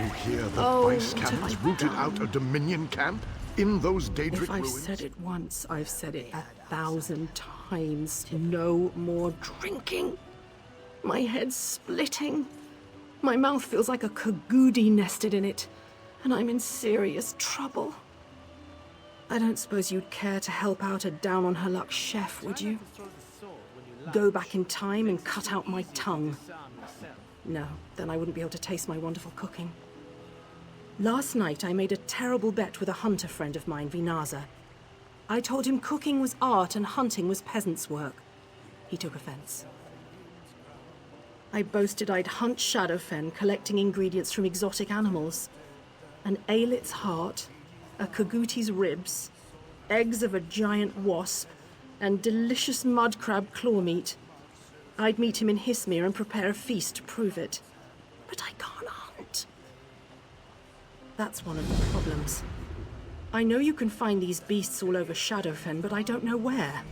You hear the Oh, vice what camp have has I rooted done? out a Dominion camp in those Daedric If I've ruins? said it once, I've said it 1,000 times. No more drinking. My head's splitting. My mouth feels like a cagoody nested in it, and I'm in serious trouble. I don't suppose you'd care to help out a down-on-her-luck chef, would you? Go back in time and cut out my tongue. No, then I wouldn't be able to taste my wonderful cooking. Last night I made a terrible bet with a hunter friend of mine, Vinaza. I told him cooking was art and hunting was peasants' work. He took offense. I boasted I'd hunt Shadowfen, collecting ingredients from exotic animals. An aelit's heart, a kaguti's ribs, eggs of a giant wasp, and delicious mud crab claw meat. I'd meet him in Hismir and prepare a feast to prove it. But I can't hunt. That's one of the problems. I know you can find these beasts all over Shadowfen, but I don't know where.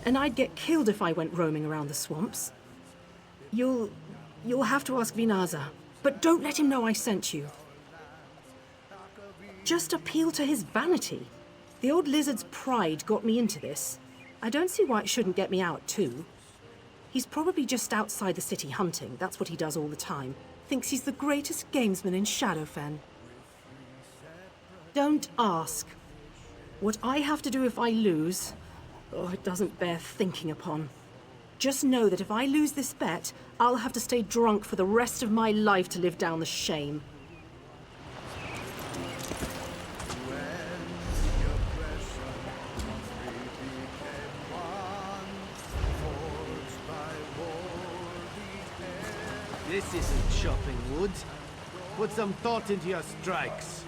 And I'd get killed if I went roaming around the swamps. You'll have to ask Vinaza, but don't let him know I sent you. Just appeal to his vanity. The old lizard's pride got me into this. I don't see why it shouldn't get me out, too. He's probably just outside the city hunting. That's what he does all the time. Thinks he's the greatest gamesman in Shadowfen. Don't ask. What I have to do if I lose, it doesn't bear thinking upon. Just know that if I lose this bet, I'll have to stay drunk for the rest of my life to live down the shame. This isn't chopping wood. Put some thought into your strikes.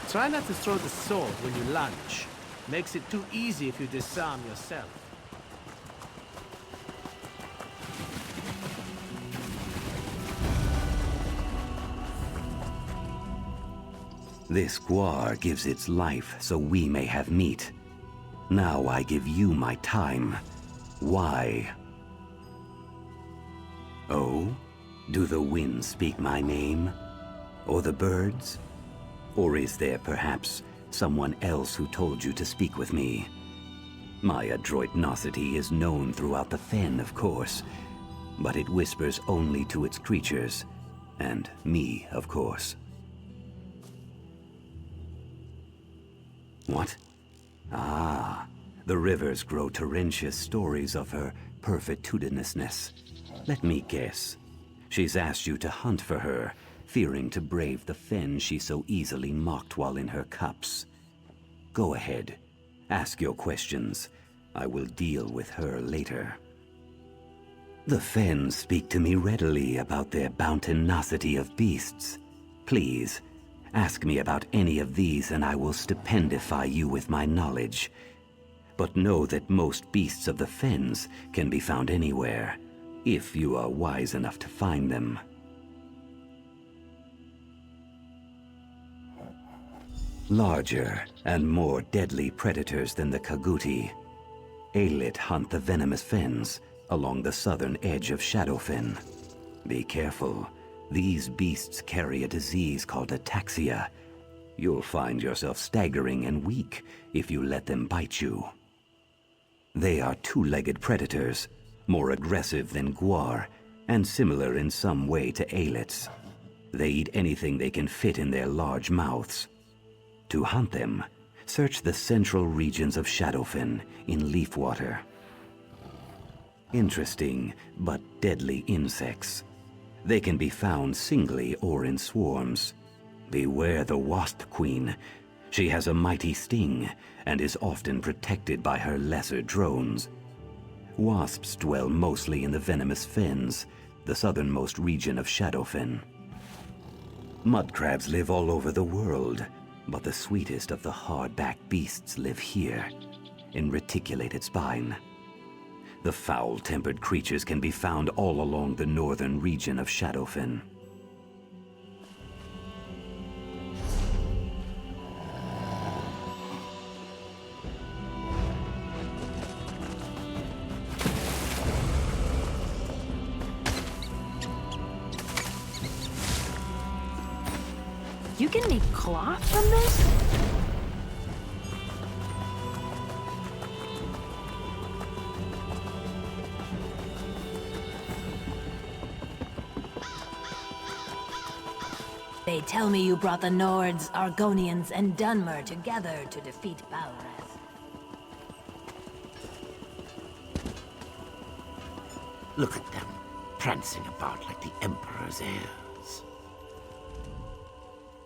Try not to throw the sword when you lunge. Makes it too easy if you disarm yourself. This guar gives its life so we may have meat. Now I give you my time. Why? Oh? Do the winds speak my name? Or the birds? Or is there perhaps someone else who told you to speak with me? My adroitnosity is known throughout the fen, of course, but it whispers only to its creatures, and me, of course. What? Ah, the rivers grow torrentious stories of her perfectitudinousness. Let me guess. She's asked you to hunt for her, fearing to brave the fen she so easily mocked while in her cups. Go ahead. Ask your questions. I will deal with her later. The fen speak to me readily about their bountinosity of beasts. Please, ask me about any of these and I will stipendify you with my knowledge. But know that most beasts of the fens can be found anywhere, if you are wise enough to find them. Larger and more deadly predators than the Kaguti, Aelid hunt the venomous fens along the southern edge of Shadowfen. Be careful. These beasts carry a disease called ataxia. You'll find yourself staggering and weak if you let them bite you. They are two-legged predators, more aggressive than guar, and similar in some way to aelids. They eat anything they can fit in their large mouths. To hunt them, search the central regions of Shadowfen in Leafwater. Interesting, but deadly insects. They can be found singly or in swarms. Beware the Wasp Queen. She has a mighty sting and is often protected by her lesser drones. Wasps dwell mostly in the venomous fens, the southernmost region of Shadowfen. Mudcrabs live all over the world, but the sweetest of the hard-backed beasts live here, in reticulated spine. The foul-tempered creatures can be found all along the northern region of Shadowfen. You can make cloth from this? They tell me you brought the Nords, Argonians, and Dunmer together to defeat Balrath. Look at them, prancing about like the Emperor's heirs.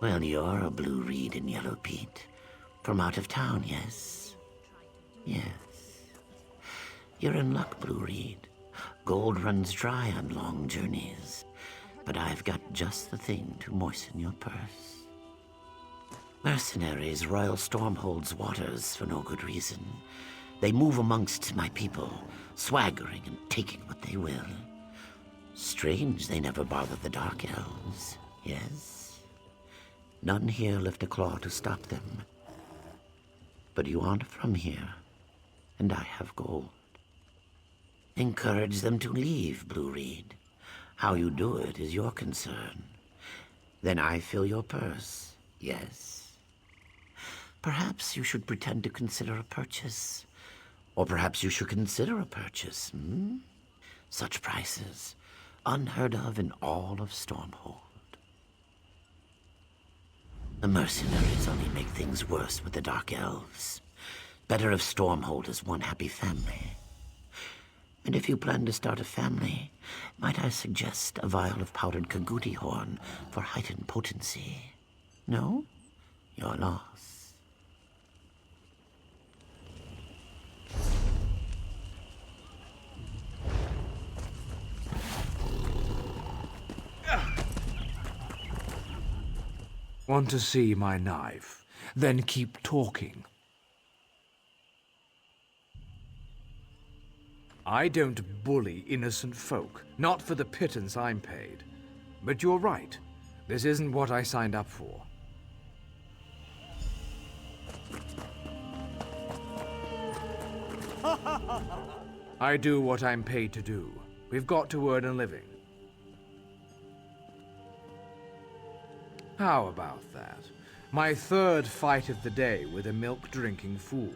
Well, you're a blue reed in yellow peat. From out of town, yes? Yes. You're in luck, blue reed. Gold runs dry on long journeys. But I've got just the thing to moisten your purse. Mercenaries roil Stormhold's waters for no good reason. They move amongst my people, swaggering and taking what they will. Strange they never bother the Dark Elves, yes? None here lift a claw to stop them. But you aren't from here, and I have gold. Encourage them to leave, Blue Reed. How you do it is your concern. Then I fill your purse, yes. Perhaps you should pretend to consider a purchase. Or perhaps you should consider a purchase, Such prices, unheard of in all of Stormhold. The mercenaries only make things worse with the Dark Elves. Better if Stormhold is one happy family. And if you plan to start a family, might I suggest a vial of powdered Kagudi horn for heightened potency? No? Your loss. Want to see my knife? Then keep talking. I don't bully innocent folk, not for the pittance I'm paid. But you're right. This isn't what I signed up for. I do what I'm paid to do. We've got to earn a living. How about that? My third fight of the day with a milk-drinking fool.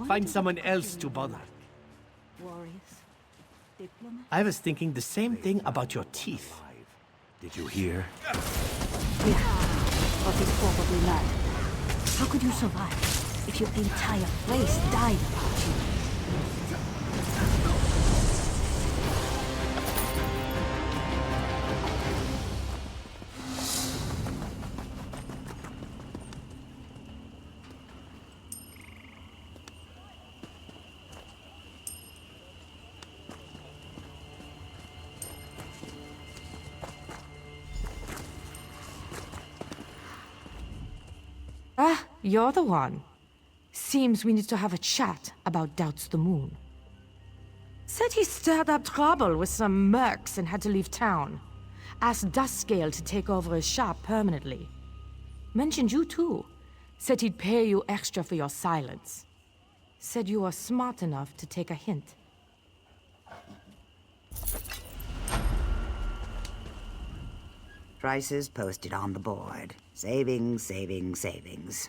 Find someone else to bother. I was thinking the same thing about your teeth. Did you hear? Yeah, but it's probably not. How could you survive if your entire place died about you? Ah, you're the one. Seems we need to have a chat about Doubts the Moon. Said he stirred up trouble with some mercs and had to leave town. Asked Duskscale to take over his shop permanently. Mentioned you too. Said he'd pay you extra for your silence. Said you were smart enough to take a hint. Prices posted on the board. Savings, savings, savings.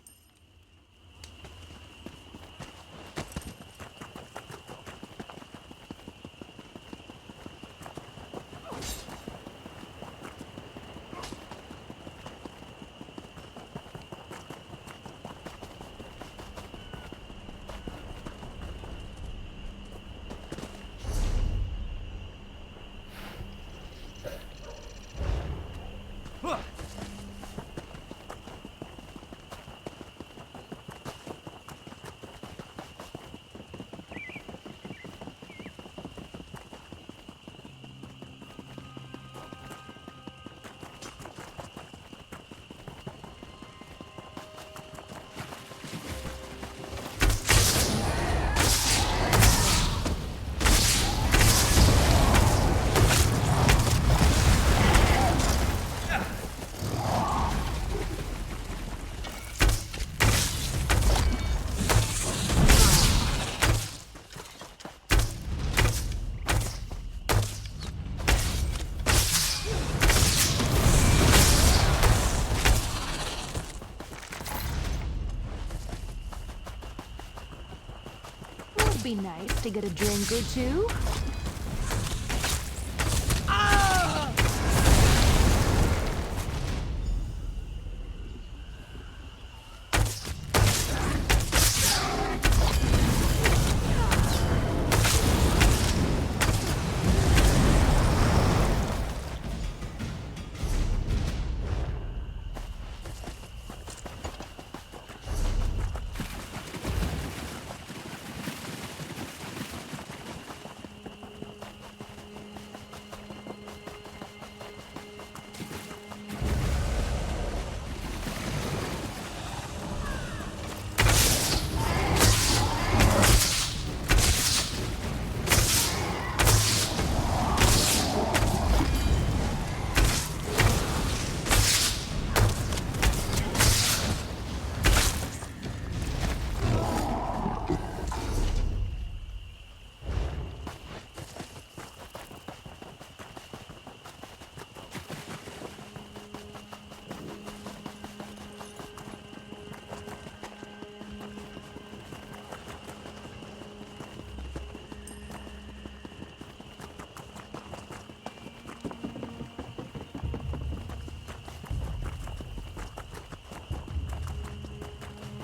be nice to get a drink or two.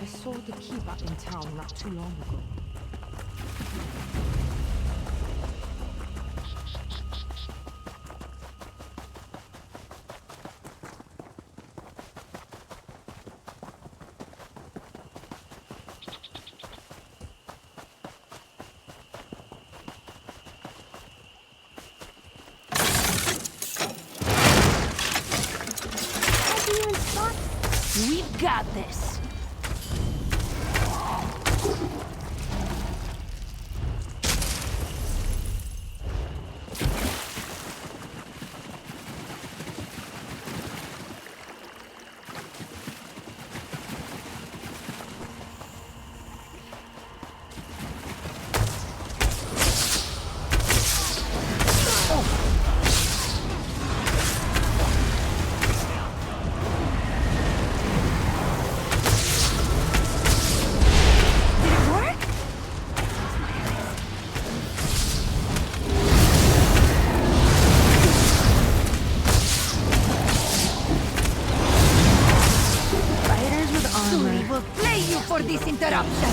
I saw the keeper in town not too long ago. We've got this! For this interruption.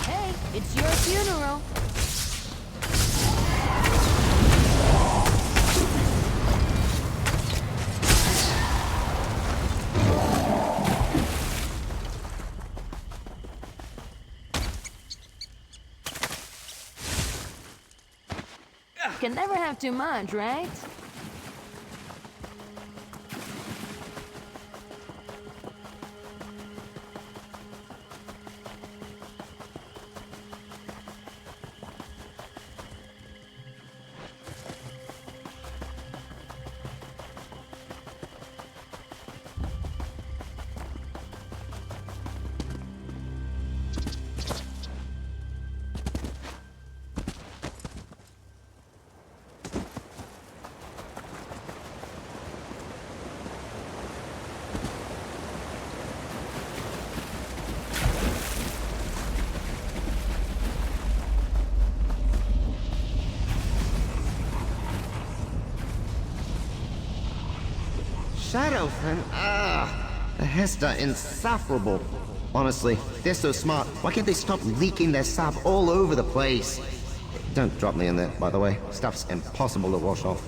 Hey, it's your funeral. Can never have too much, right? Shadowfen? The Hester insufferable. Honestly, they're so smart. Why can't they stop leaking their sap all over the place? Don't drop me in there, by the way. Stuff's impossible to wash off.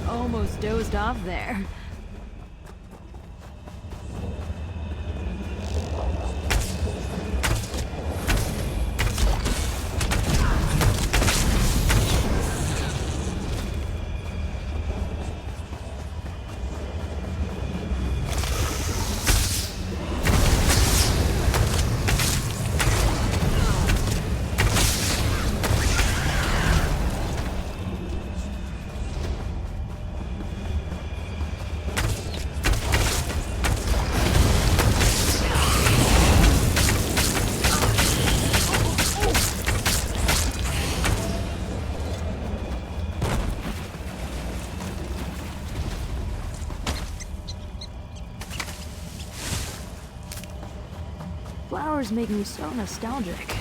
Almost dozed off there. Flowers make me so nostalgic.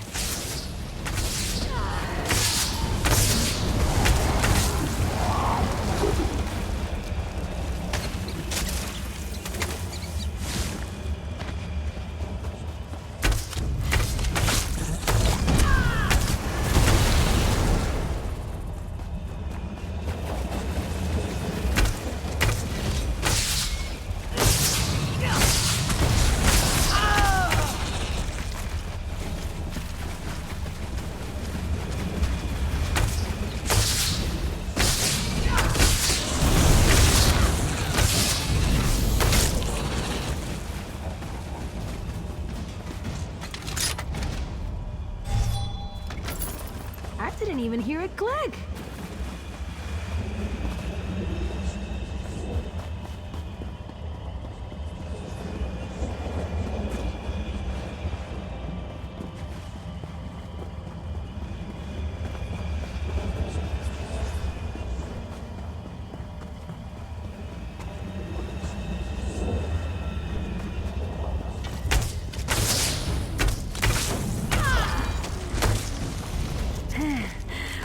I didn't even hear it click.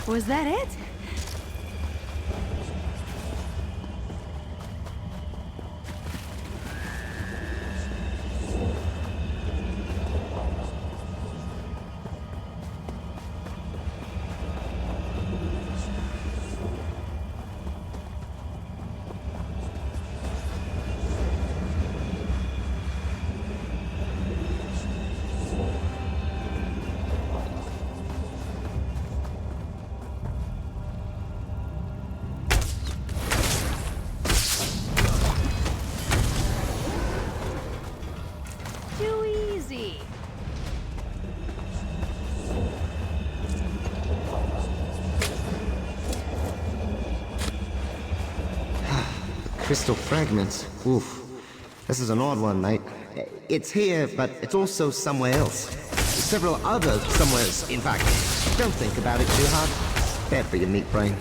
Was that it? Crystal fragments. Oof. This is an odd one, mate. It's here, but it's also somewhere else. several others somewheres, in fact. Don't think about it too hard. Bad for your meat brain.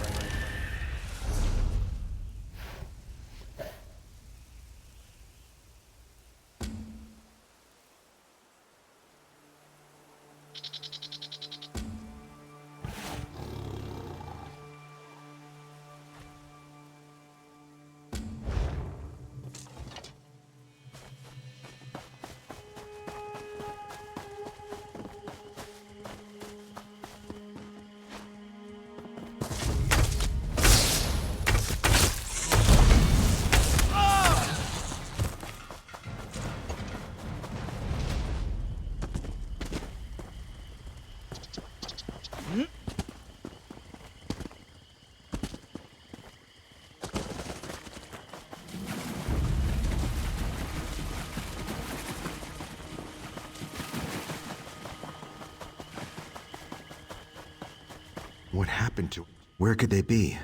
What happened to... Where could they be?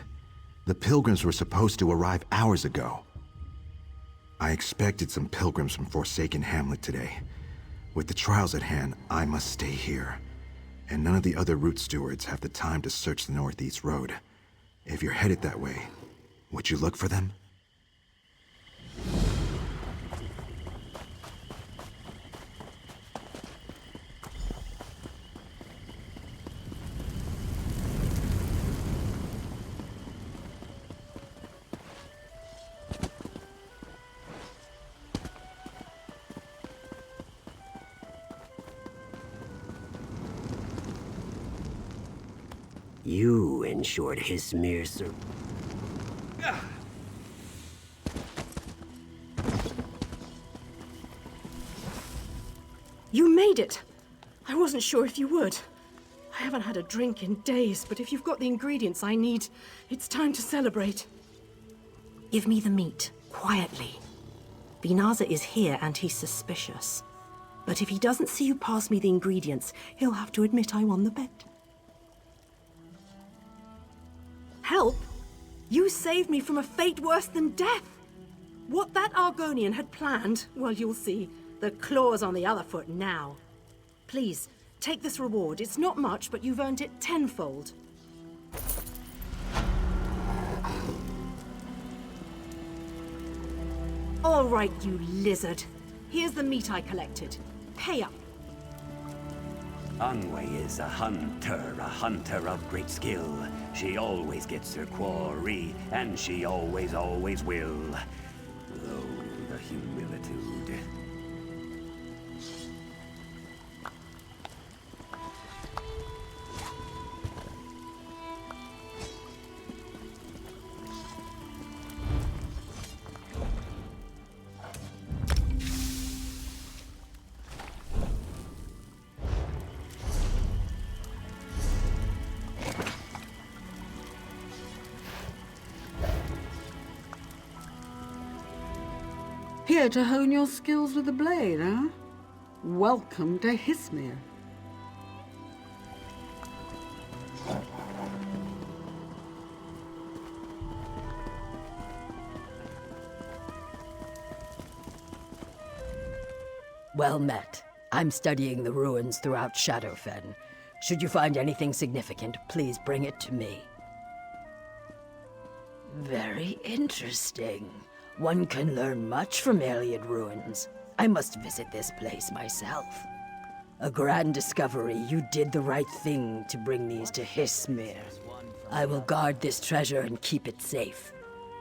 The pilgrims were supposed to arrive hours ago. I expected some pilgrims from Forsaken Hamlet today. With the trials at hand, I must stay here. And none of the other route stewards have the time to search the Northeast Road. If you're headed that way, would you look for them? You ensured Hismir sur... You made it! I wasn't sure if you would. I haven't had a drink in days, but if you've got the ingredients I need, it's time to celebrate. Give me the meat, quietly. Binaza is here and he's suspicious. But if he doesn't see you pass me the ingredients, he'll have to admit I won the bet. Help? You saved me from a fate worse than death! What that Argonian had planned, well, you'll see. The claw's on the other foot now. Please, take this reward. It's not much, but you've earned it tenfold. All right, you lizard. Here's the meat I collected. Pay up. Anwei is a hunter of great skill. She always gets her quarry, and she always will. Oh, the humilitude. Here to hone your skills with the blade, huh? Welcome to Hismir. Well met. I'm studying the ruins throughout Shadowfen. Should you find anything significant, please bring it to me. Very interesting. One can learn much from Iliad ruins. I must visit this place myself. A grand discovery. You did the right thing to bring these to Hismir. I will guard this treasure and keep it safe.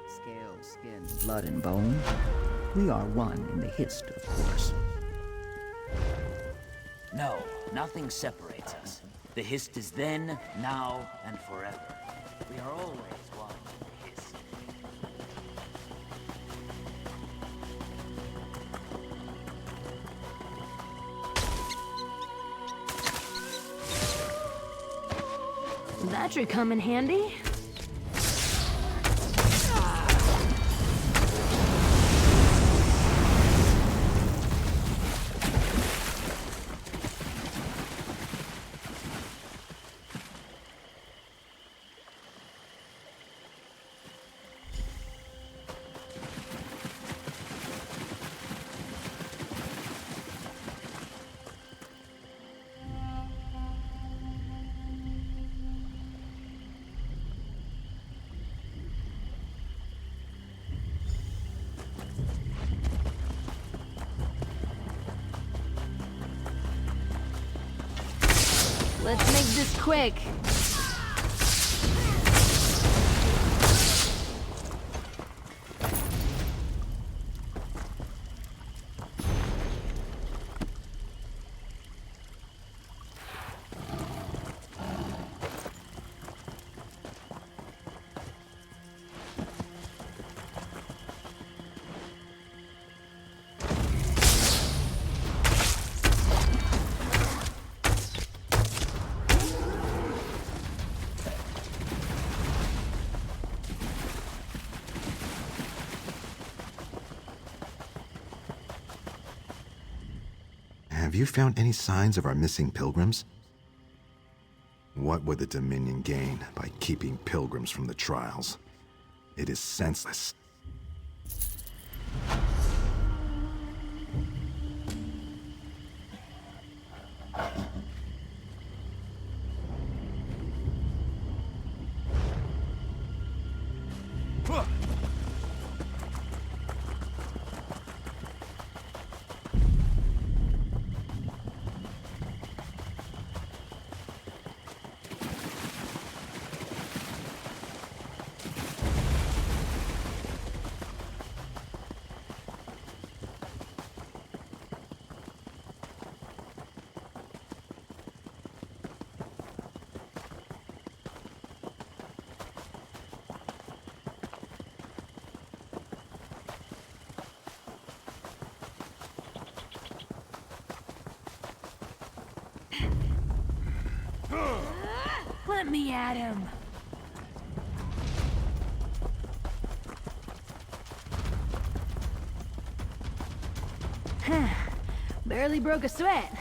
Scale, skin, blood, and bone. We are one in the Hist, of course. No, nothing separates us. The Hist is then, now, and forever. We are always one. Hist. That should come in handy. Let's make this quick. Have you found any signs of our missing pilgrims? What would the Dominion gain by keeping pilgrims from the trials? It is senseless. Let me at him. Barely broke a sweat.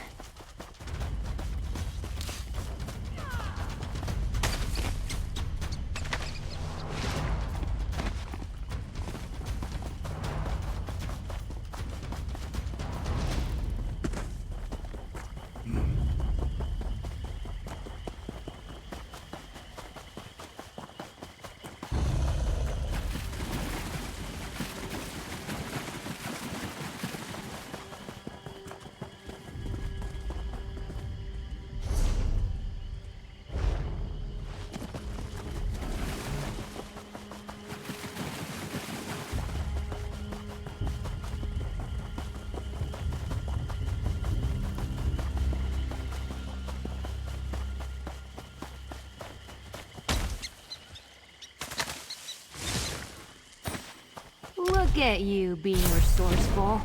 Look at you being resourceful.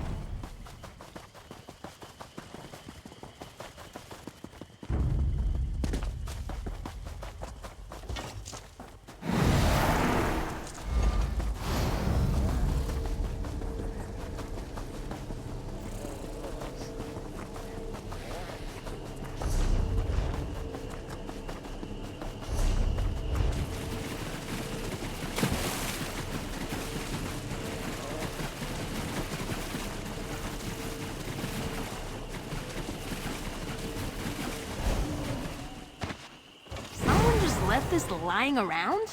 Left this lying around?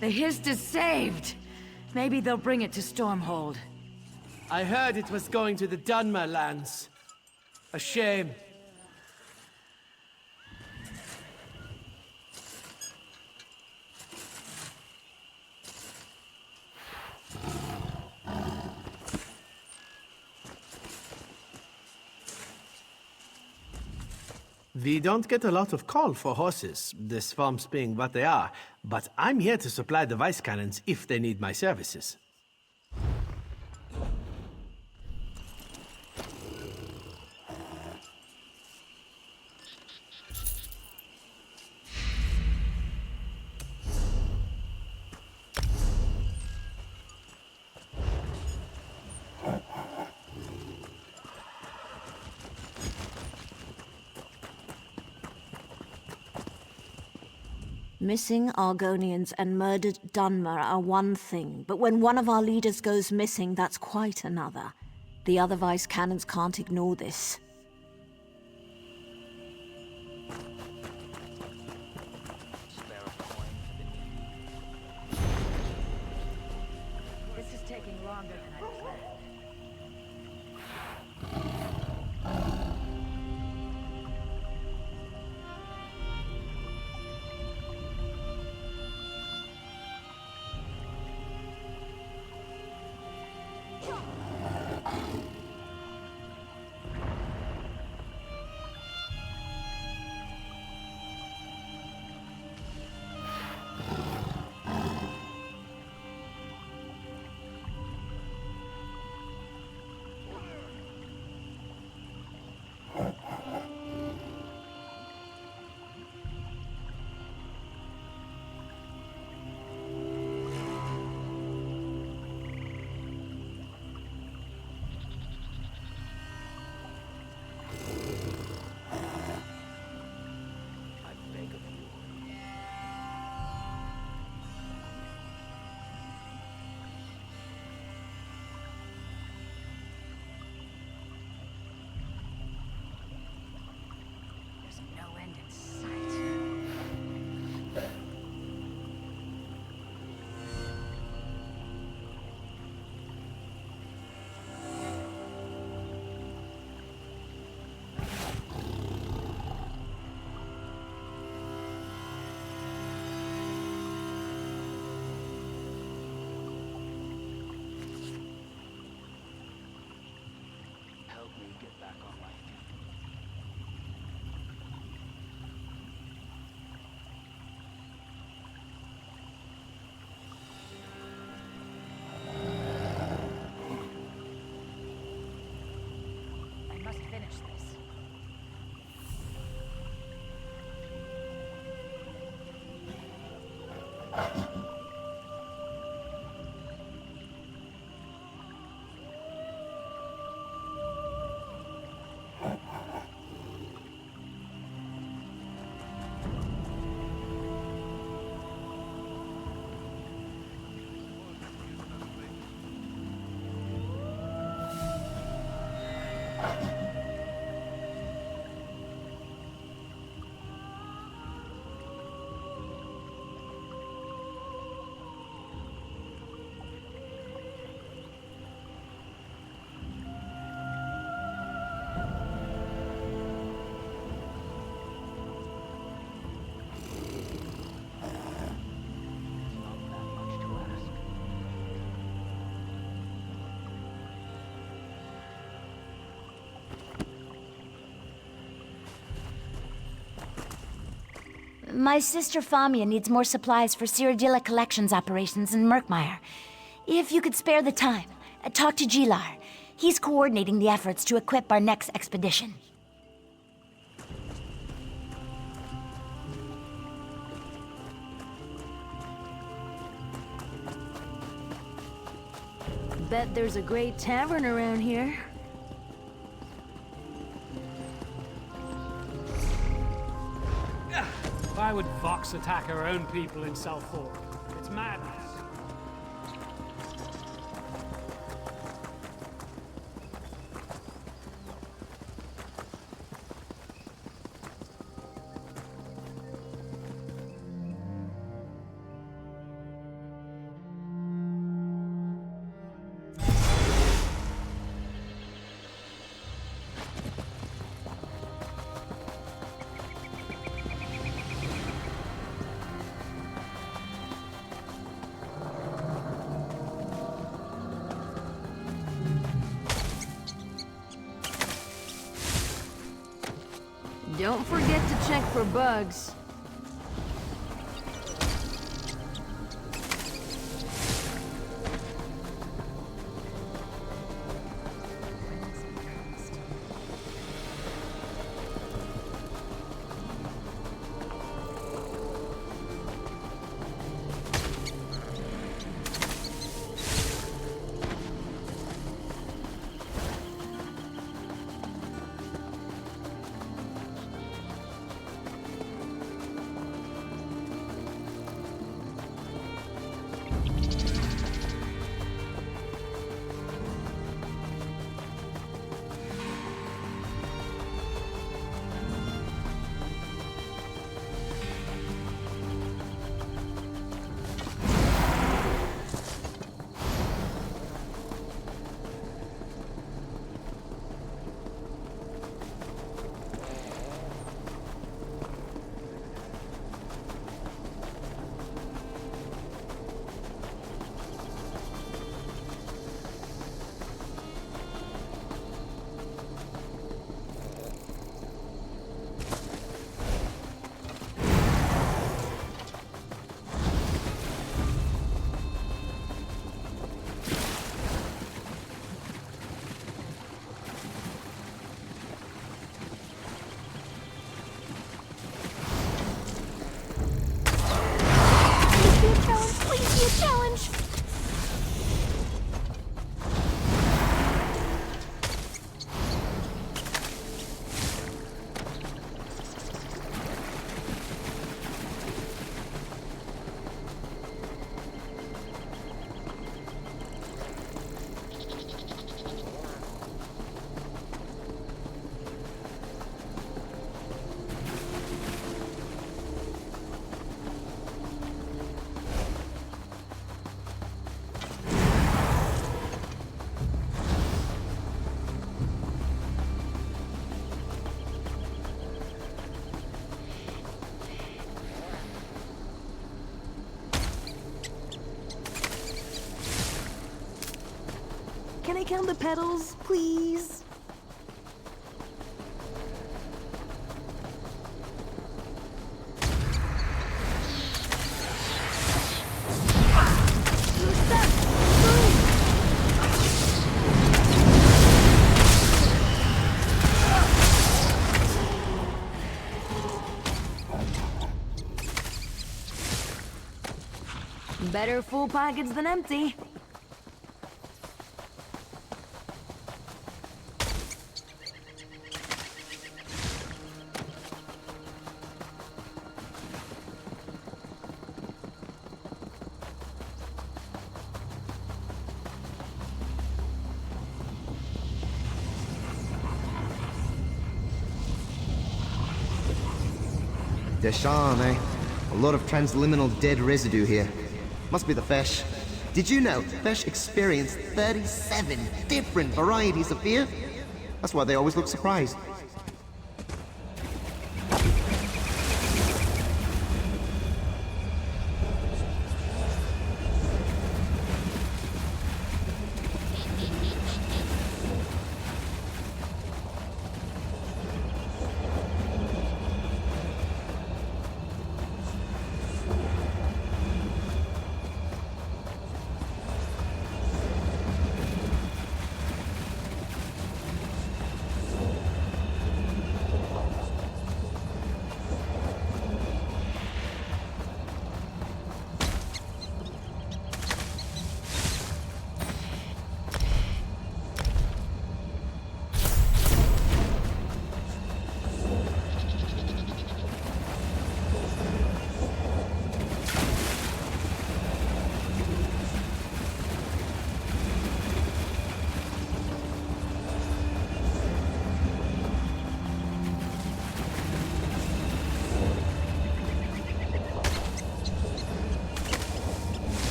The Hist is saved! Maybe they'll bring it to Stormhold. I heard it was going to the Dunmer lands. A shame. We don't get a lot of call for horses, the swamps being what they are, but I'm here to supply the vice cannons if they need my services. Missing Argonians and murdered Dunmer are one thing, but when one of our leaders goes missing, that's quite another. The other vice cannons can't ignore this. This is taking longer than I planned. My sister Famia needs more supplies for Cyrodiila collections operations in Murkmire. If you could spare the time, talk to Gilar. He's coordinating the efforts to equip our next expedition. Bet there's a great tavern around here. Why would Vox attack her own people in Southport? It's madness. check for bugs. Challenge! Can I count the petals, please? Better full pockets than empty. Deshan, eh? A lot of transliminal dead residue here. Must be the Fesh. Did you know Fesh experience 37 different varieties of fear? That's why they always look surprised.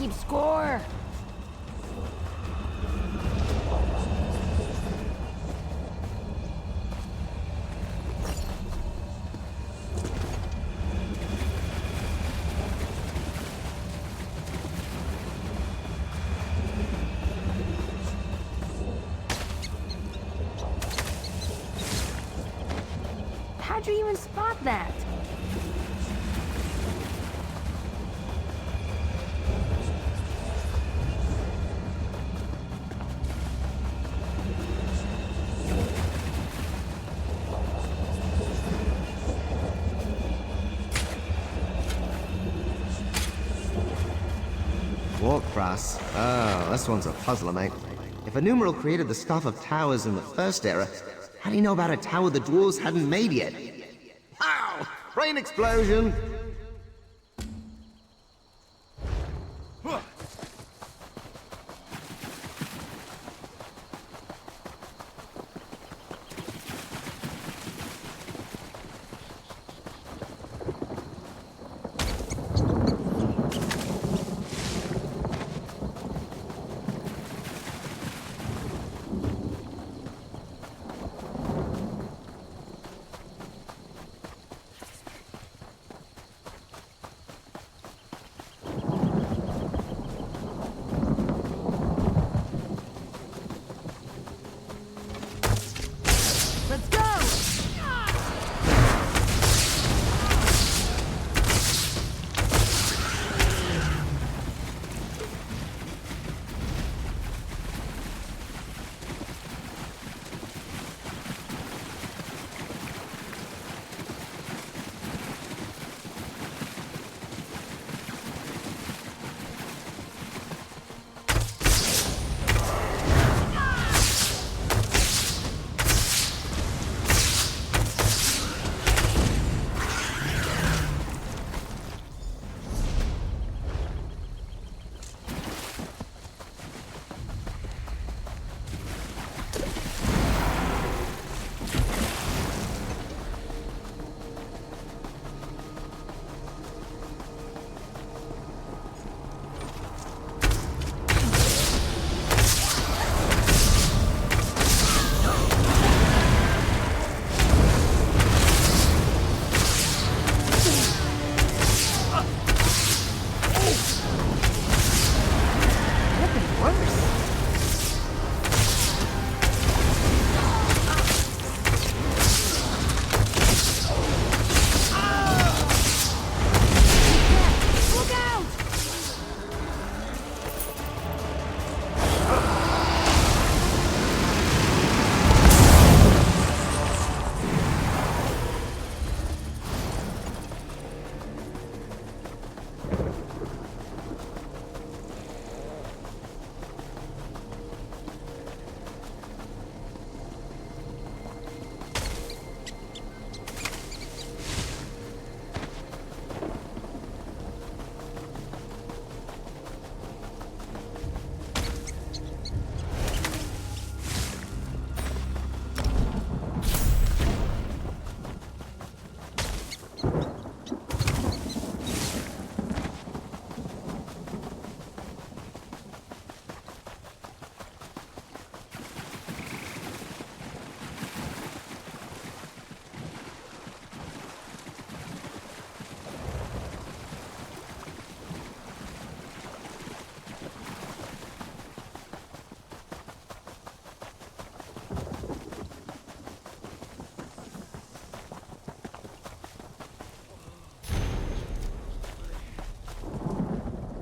keep score. How'd you even spot that? Walk Brass. Oh, this one's a puzzler, mate. If a numeral created the stuff of towers in the first era, how do you know about a tower the dwarves hadn't made yet? Ow! Brain explosion! Let's go!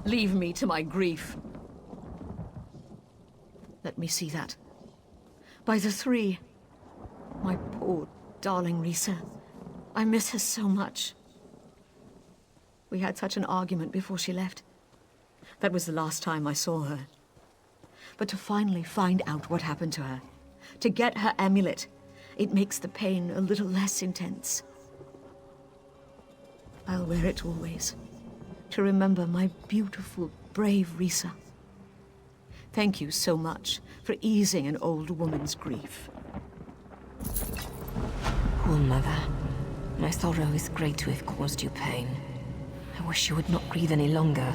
Leave me to my grief. Let me see that. By the three. My poor, darling Risa. I miss her so much. We had such an argument before she left. That was the last time I saw her. But to finally find out what happened to her, to get her amulet, it makes the pain a little less intense. I'll wear it always, to remember my beautiful, brave Risa. Thank you so much for easing an old woman's grief. Poor mother. My sorrow is great to have caused you pain. I wish you would not grieve any longer.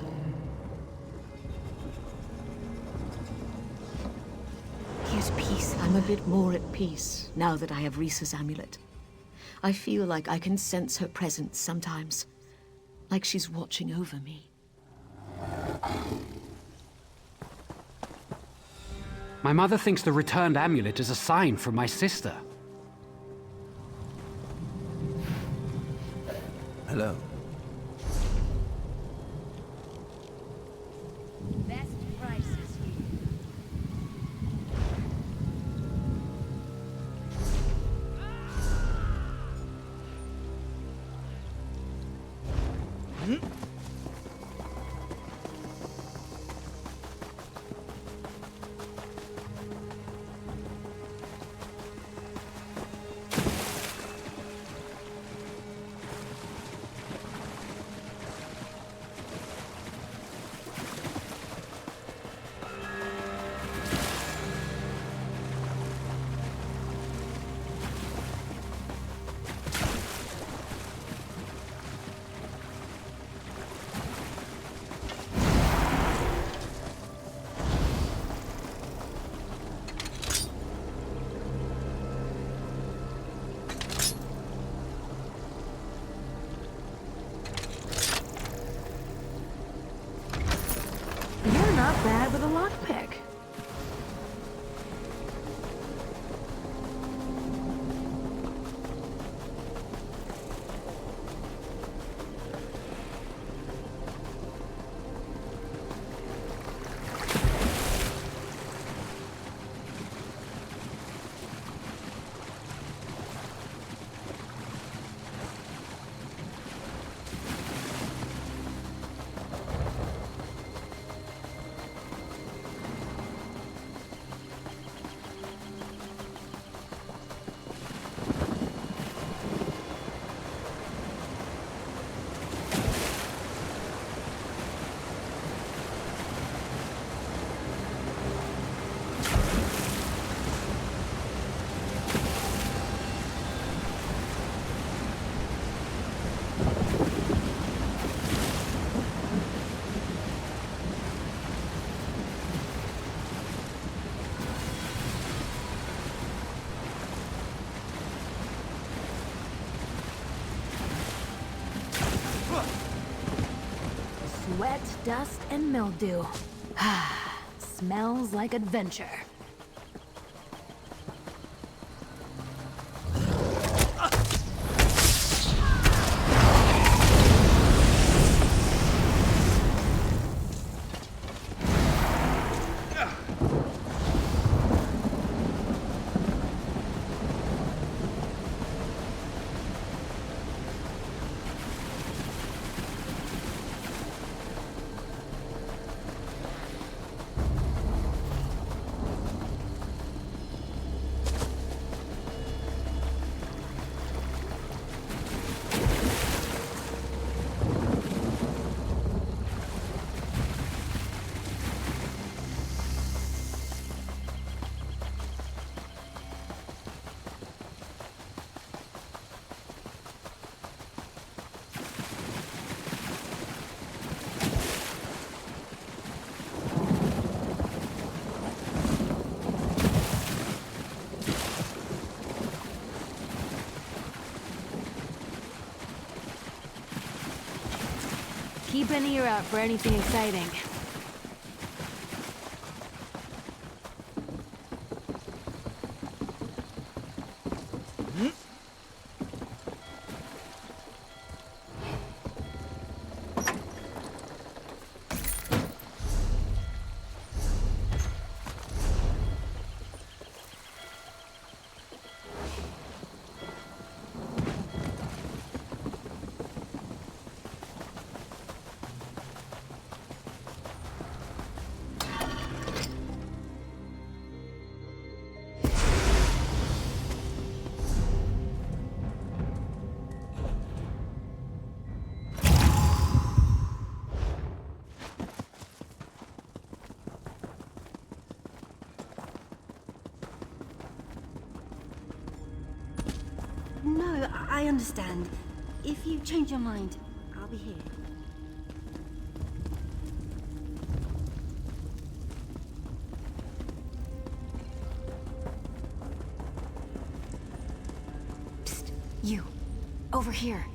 I'm a bit more at peace now that I have Rhesa's amulet. I feel like I can sense her presence sometimes, like she's watching over me. My mother thinks the returned amulet is a sign from my sister. Hello. Best prices here. You're not bad with a lockpick. Sweat, dust, and mildew. Smells like adventure. Keep an ear out for anything exciting. No, I understand. If you change your mind, I'll be here. Over here.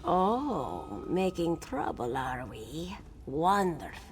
Oh, making trouble, are we? Wonderful.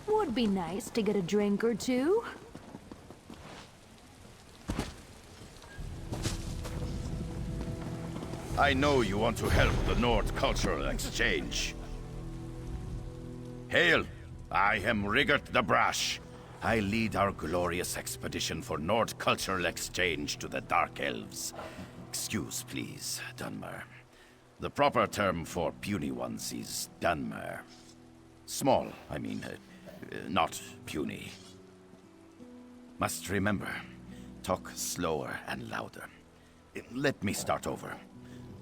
Would be nice to get a drink or two. I know you want to help the Nord Cultural Exchange. Hail! I am Rigert the Brash. I lead our glorious expedition for Nord Cultural Exchange to the Dark Elves. Excuse, please, Dunmer. The proper term for puny ones is Dunmer. Small, I mean, not puny. Must remember, talk slower and louder. Let me start over.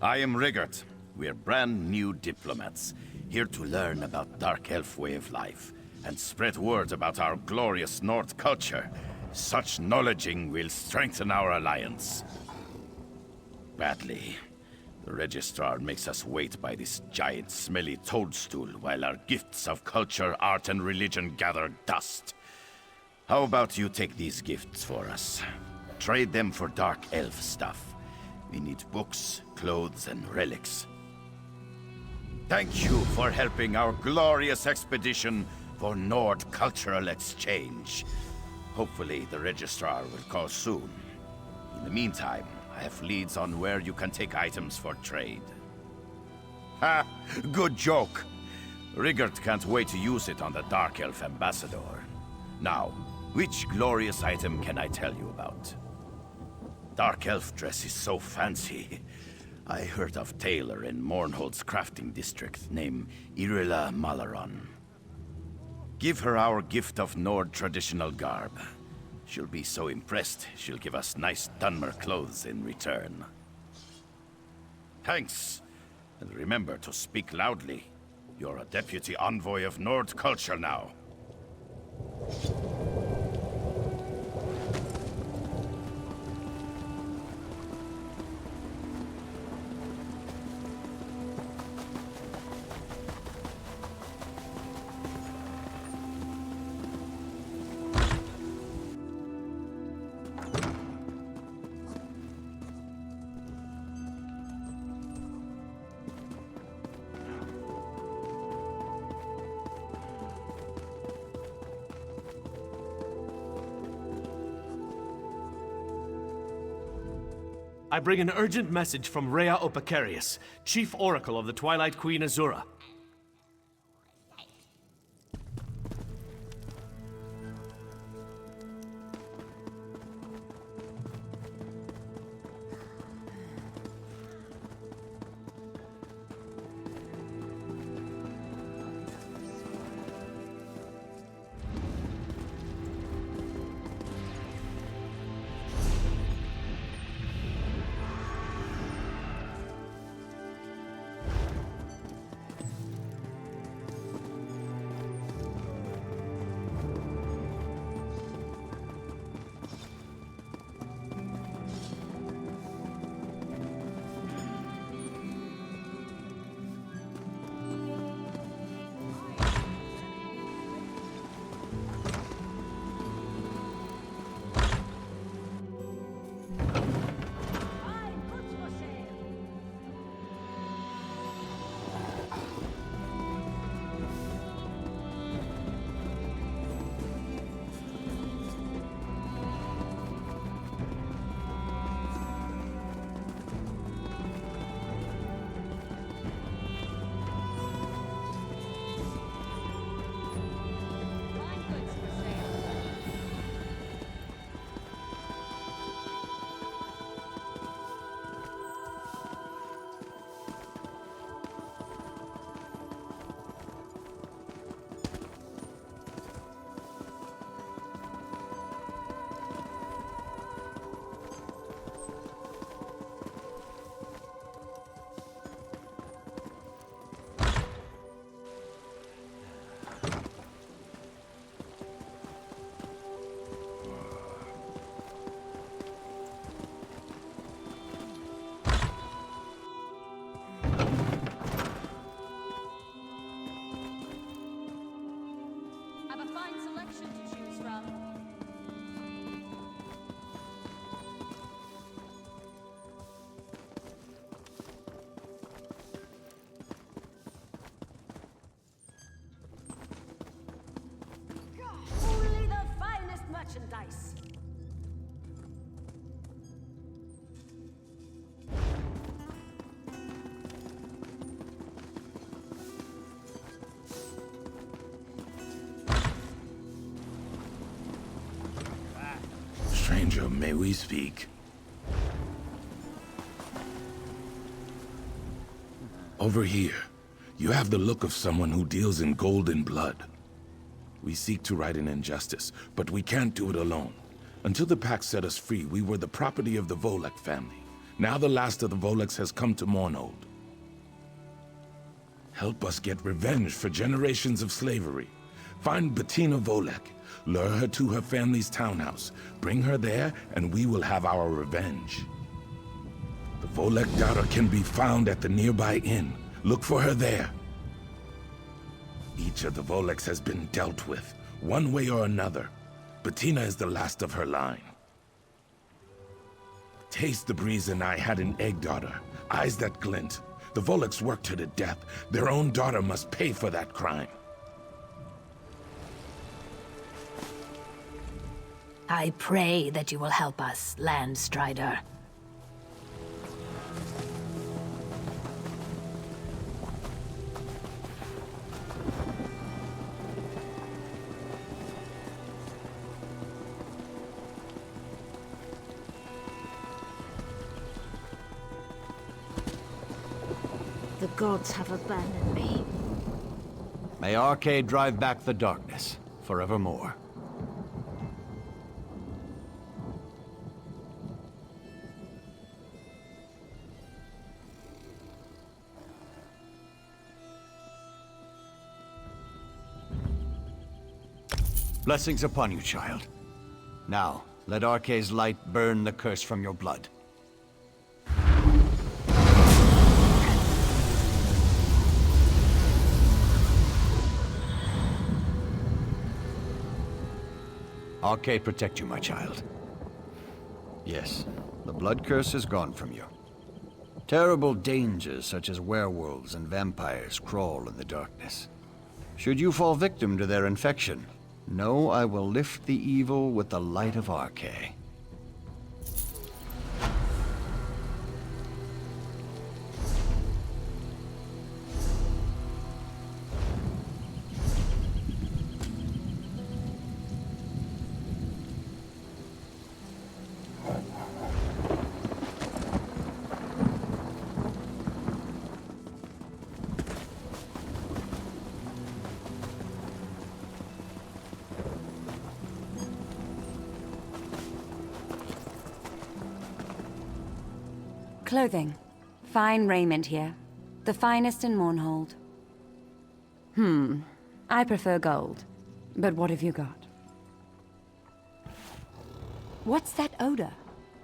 I am Rigert. We're brand new diplomats, here to learn about Dark Elf way of life, and spread word about our glorious Nord culture. Such knowledging will strengthen our alliance. Badly. The Registrar makes us wait by this giant smelly toadstool while our gifts of culture, art, and religion gather dust. How about you take these gifts for us? Trade them for Dark Elf stuff. We need books, clothes, and relics. Thank you for helping our glorious expedition for Nord Cultural Exchange. Hopefully the Registrar will call soon. In the meantime, I have leads on where you can take items for trade. Ha! Good joke! Rigert can't wait to use it on the Dark Elf Ambassador. Now, which glorious item can I tell you about? Dark Elf dress is so fancy. I heard of tailor in Mournhold's crafting district named Irila Malaron. Give her our gift of Nord traditional garb. She'll be so impressed, she'll give us nice Dunmer clothes in return. Thanks. And remember to speak loudly. You're a deputy envoy of Nord culture now. I bring an urgent message from Rhea Opacarius, Chief Oracle of the Twilight Queen Azura. Stranger, may we speak? Over here, you have the look of someone who deals in gold and blood. We seek to right an injustice, but we can't do it alone. Until the pack set us free, we were the property of the Volek family. Now the last of the Voleks has come to Mournold. Help us get revenge for generations of slavery. Find Bettina Volek, lure her to her family's townhouse, bring her there, and we will have our revenge. The Volek daughter can be found at the nearby inn. Look for her there. Each of the Voleks has been dealt with, one way or another. Bettina is the last of her line. Taste the breeze and I had an egg daughter, eyes that glint. The Voleks worked her to death. Their own daughter must pay for that crime. I pray that you will help us, Landstrider. The gods have abandoned me. May Arcade drive back the darkness, forevermore. Blessings upon you, child. Now, let Arcade's light burn the curse from your blood. Arcade protect you, my child. Yes, the blood curse is gone from you. Terrible dangers such as werewolves and vampires crawl in the darkness. Should you fall victim to their infection, know I will lift the evil with the light of Arcade. Clothing. Fine raiment here. The finest in Mournhold. I prefer gold. But what have you got? What's that odor?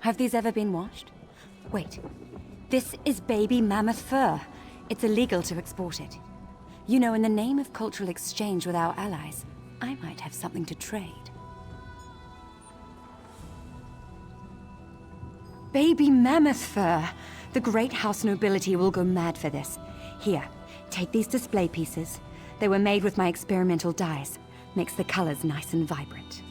Have these ever been washed? Wait. This is baby mammoth fur. It's illegal to export it. You know, in the name of cultural exchange with our allies, I might have something to trade. Baby mammoth fur! The great house nobility will go mad for this. Here, take these display pieces. They were made with my experimental dyes. Makes the colors nice and vibrant.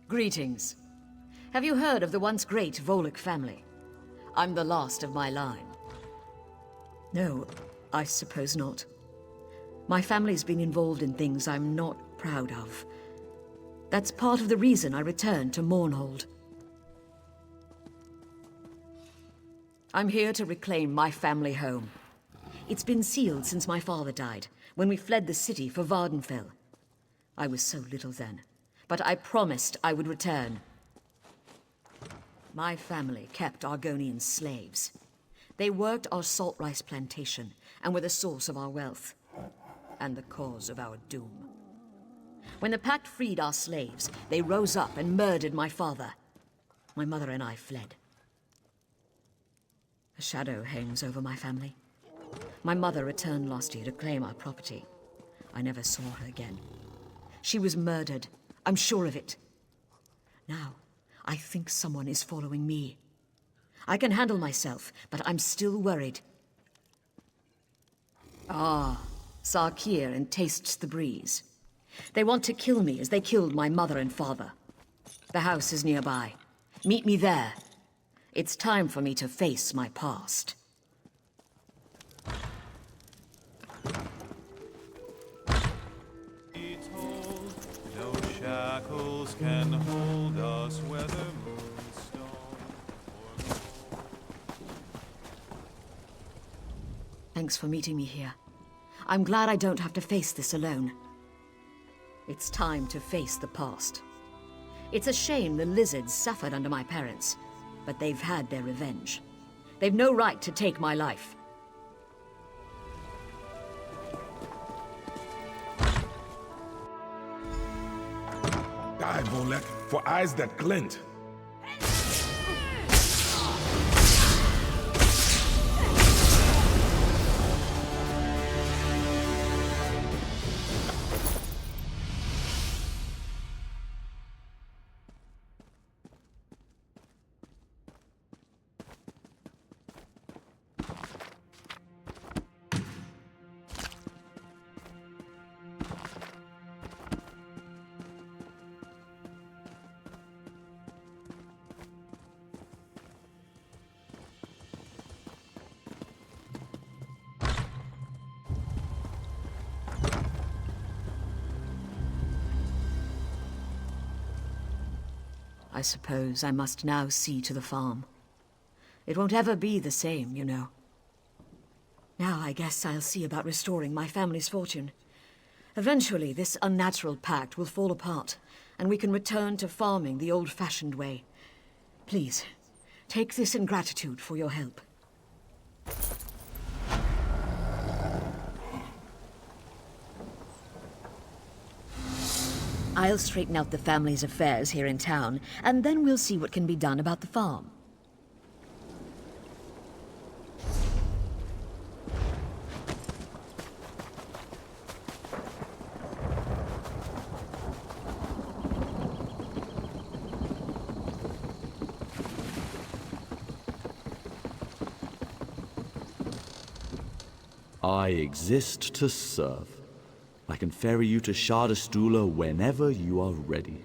Greetings. Have you heard of the once great Volek family? I'm the last of my line. No, I suppose not. My family's been involved in things I'm not proud of. That's part of the reason I returned to Mournhold. I'm here to reclaim my family home. It's been sealed since my father died, when we fled the city for Vardenfell. I was so little then, but I promised I would return. My family kept Argonian slaves. They worked our salt rice plantation and were the source of our wealth and the cause of our doom. When the Pact freed our slaves, they rose up and murdered my father. My mother and I fled. A shadow hangs over my family. My mother returned last year to claim our property. I never saw her again. She was murdered. I'm sure of it. Now, I think someone is following me. I can handle myself, but I'm still worried. Ah, Sarkir and Tastes the Breeze. They want to kill me as they killed my mother and father. The house is nearby. Meet me there. It's time for me to face my past. No shackles can hold us whether moonstone or gold. Thanks for meeting me here. I'm glad I don't have to face this alone. It's time to face the past. It's a shame the lizards suffered under my parents, but they've had their revenge. They've no right to take my life. Die, Volek, for eyes that glint. I suppose I must now see to the farm. It won't ever be the same, you know. Now I guess I'll see about restoring my family's fortune. Eventually, this unnatural pact will fall apart, and we can return to farming the old-fashioned way. Please, take this in gratitude for your help. I'll straighten out the family's affairs here in town, and then we'll see what can be done about the farm. I exist to serve. I can ferry you to Shardastula whenever you are ready.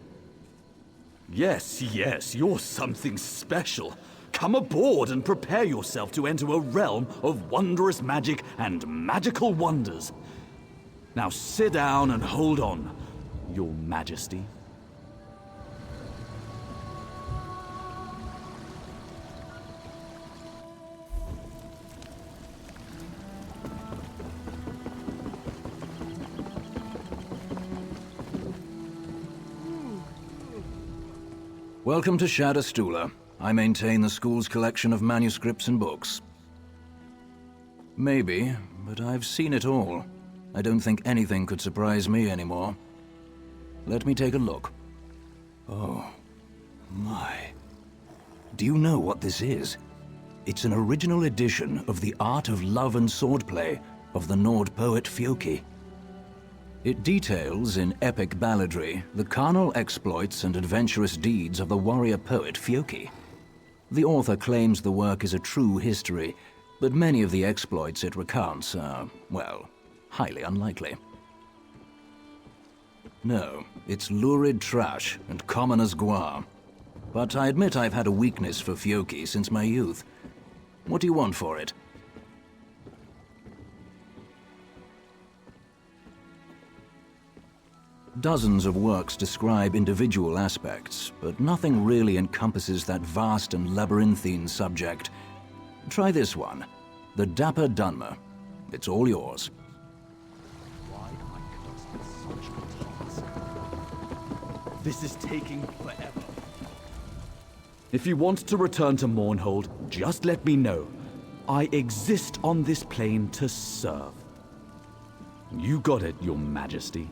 Yes, yes, you're something special. Come aboard and prepare yourself to enter a realm of wondrous magic and magical wonders. Now sit down and hold on, Your Majesty. Welcome to Shadowstula. I maintain the school's collection of manuscripts and books. Maybe, but I've seen it all. I don't think anything could surprise me anymore. Let me take a look. Oh, my. Do you know what this is? It's an original edition of The Art of Love and Swordplay of the Nord poet Fjoki. It details in epic balladry the carnal exploits and adventurous deeds of the warrior poet Fjoki. The author claims the work is a true history, but many of the exploits it recounts are, well, highly unlikely. No, it's lurid trash and common as guar. But I admit I've had a weakness for Fjoki since my youth. What do you want for it? Dozens of works describe individual aspects, but nothing really encompasses that vast and labyrinthine subject. Try this one, The Dapper Dunmer. It's all yours. Why am I cursed with such a task? This is taking forever. If you want to return to Mournhold, just let me know. I exist on this plane to serve. You got it, Your Majesty.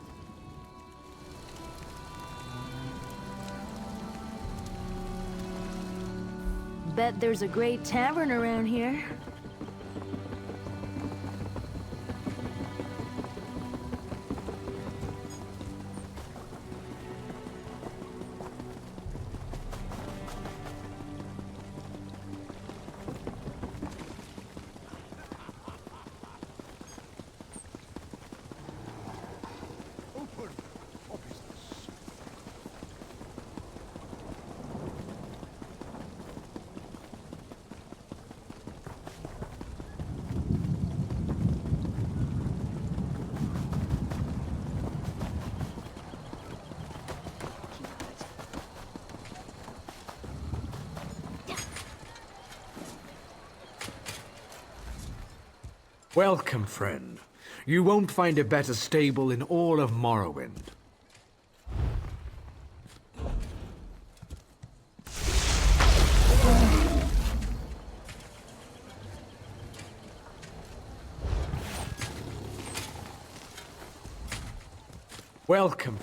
Bet there's a great tavern around here. Welcome, friend. You won't find a better stable in all of Morrowind. Welcome.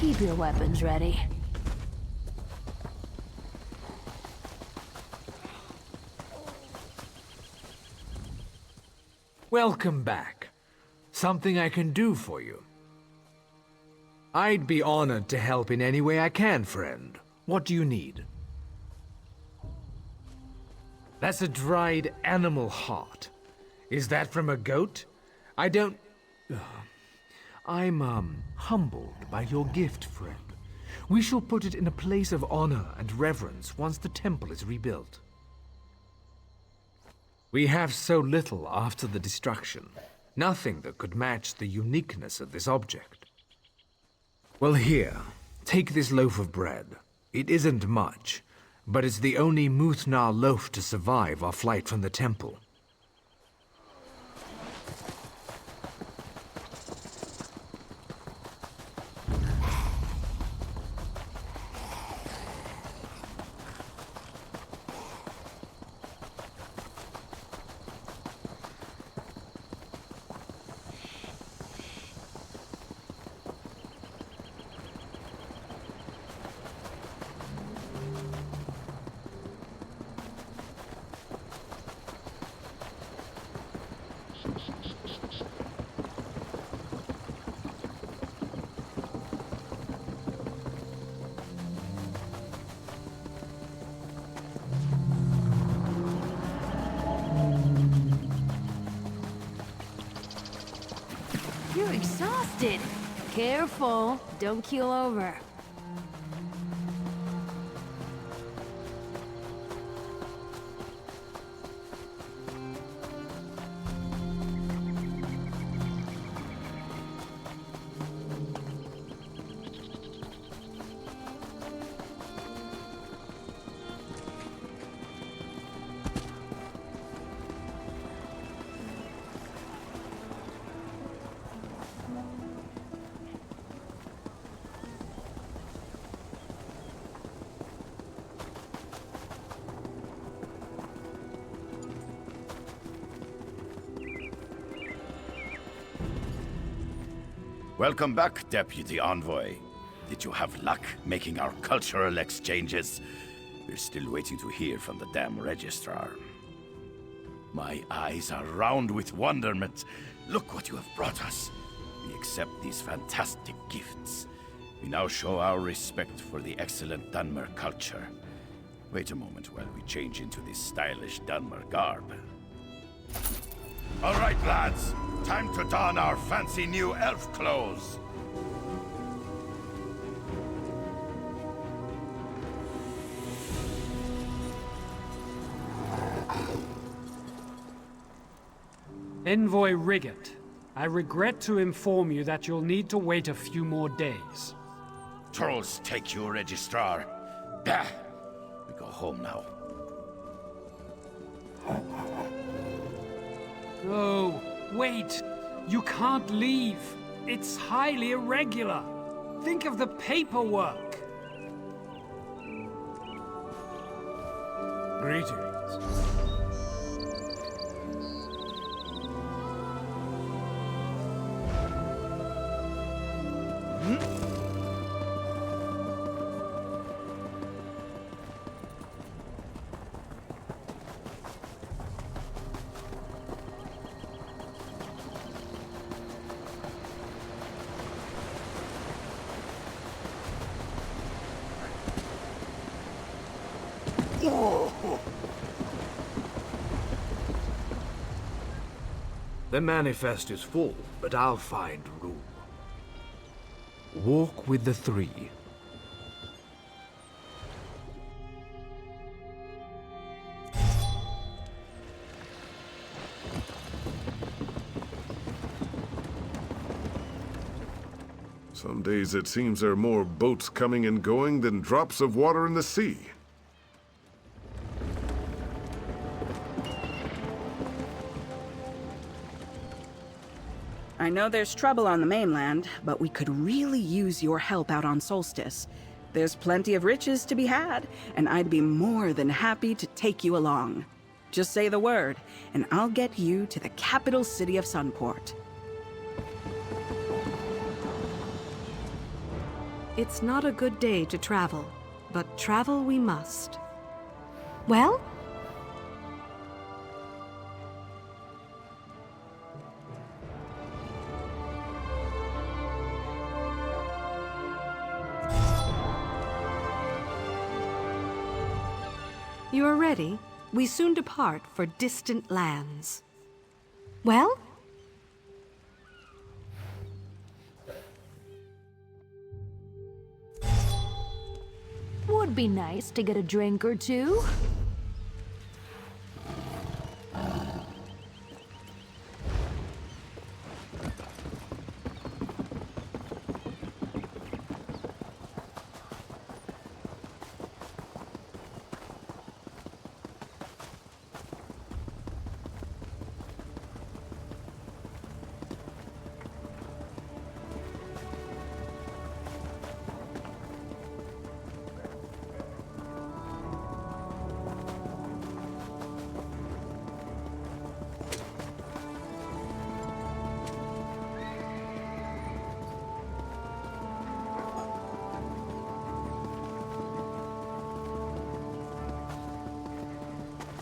Keep your weapons ready. Welcome back. Something I can do for you? I'd be honored to help in any way I can, friend. What do you need? That's a dried animal heart. Is that from a goat? I don't... I'm humbled by your gift, friend. We shall put it in a place of honor and reverence once the temple is rebuilt. We have so little after the destruction. Nothing that could match the uniqueness of this object. Well, here, take this loaf of bread. It isn't much, but it's the only Muthnar loaf to survive our flight from the temple. You're exhausted. Careful, don't keel over. Welcome back, Deputy Envoy. Did you have luck making our cultural exchanges? We're still waiting to hear from the damn registrar. My eyes are round with wonderment. Look what you have brought us. We accept these fantastic gifts. We now show our respect for the excellent Dunmer culture. Wait a moment while we change into this stylish Dunmer garb. All right, lads. Time to don our fancy new elf clothes. Envoy Riggett, I regret to inform you that you'll need to wait a few more days. Trolls take you, Registrar. Bah! We go home now. Oh, wait! You can't leave. It's highly irregular. Think of the paperwork. Greetings. The manifest is full, but I'll find room. Walk with the three. Some days it seems there are more boats coming and going than drops of water in the sea. I know there's trouble on the mainland, but we could really use your help out on Solstice. There's plenty of riches to be had, and I'd be more than happy to take you along. Just say the word, and I'll get you to the capital city of Sunport. It's not a good day to travel, but travel we must. Well? You are ready? We soon depart for distant lands. Well? Would be nice to get a drink or two.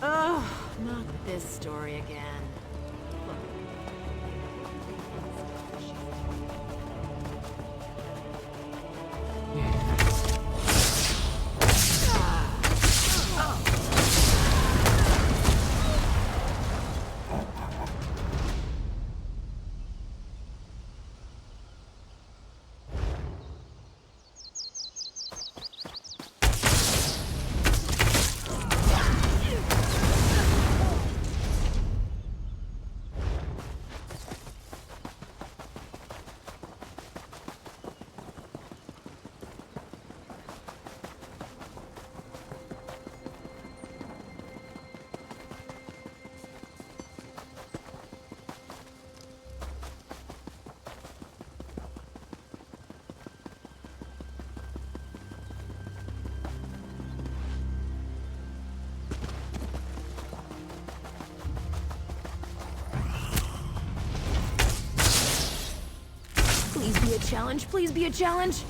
Oh, not this story again. challenge. Please be a challenge.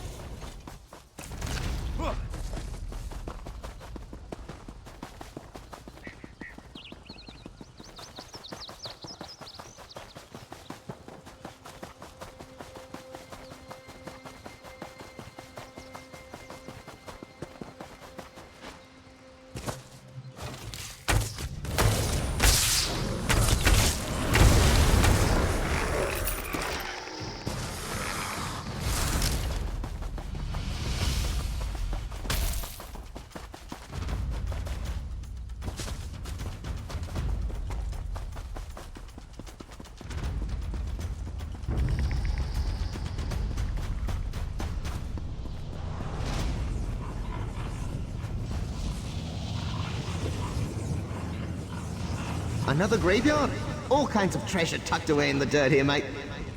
Another graveyard? All kinds of treasure tucked away in the dirt here, mate.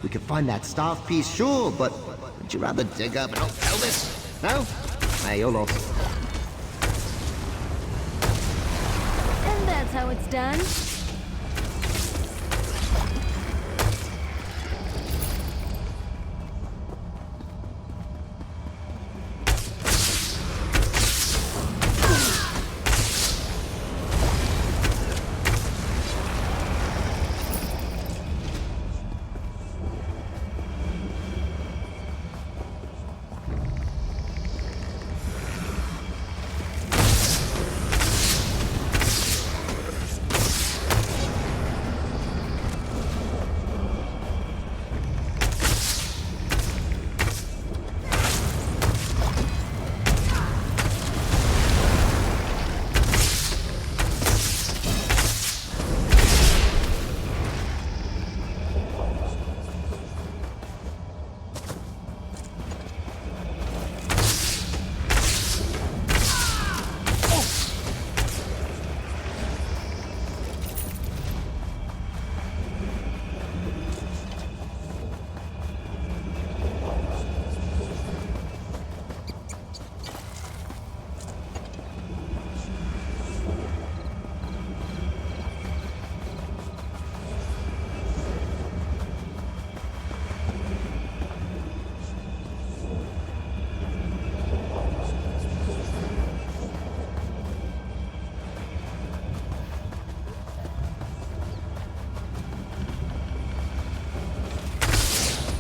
We could find that staff piece, sure, but would you rather dig up an old pelvis? No? Hey, you're lost. And that's how it's done.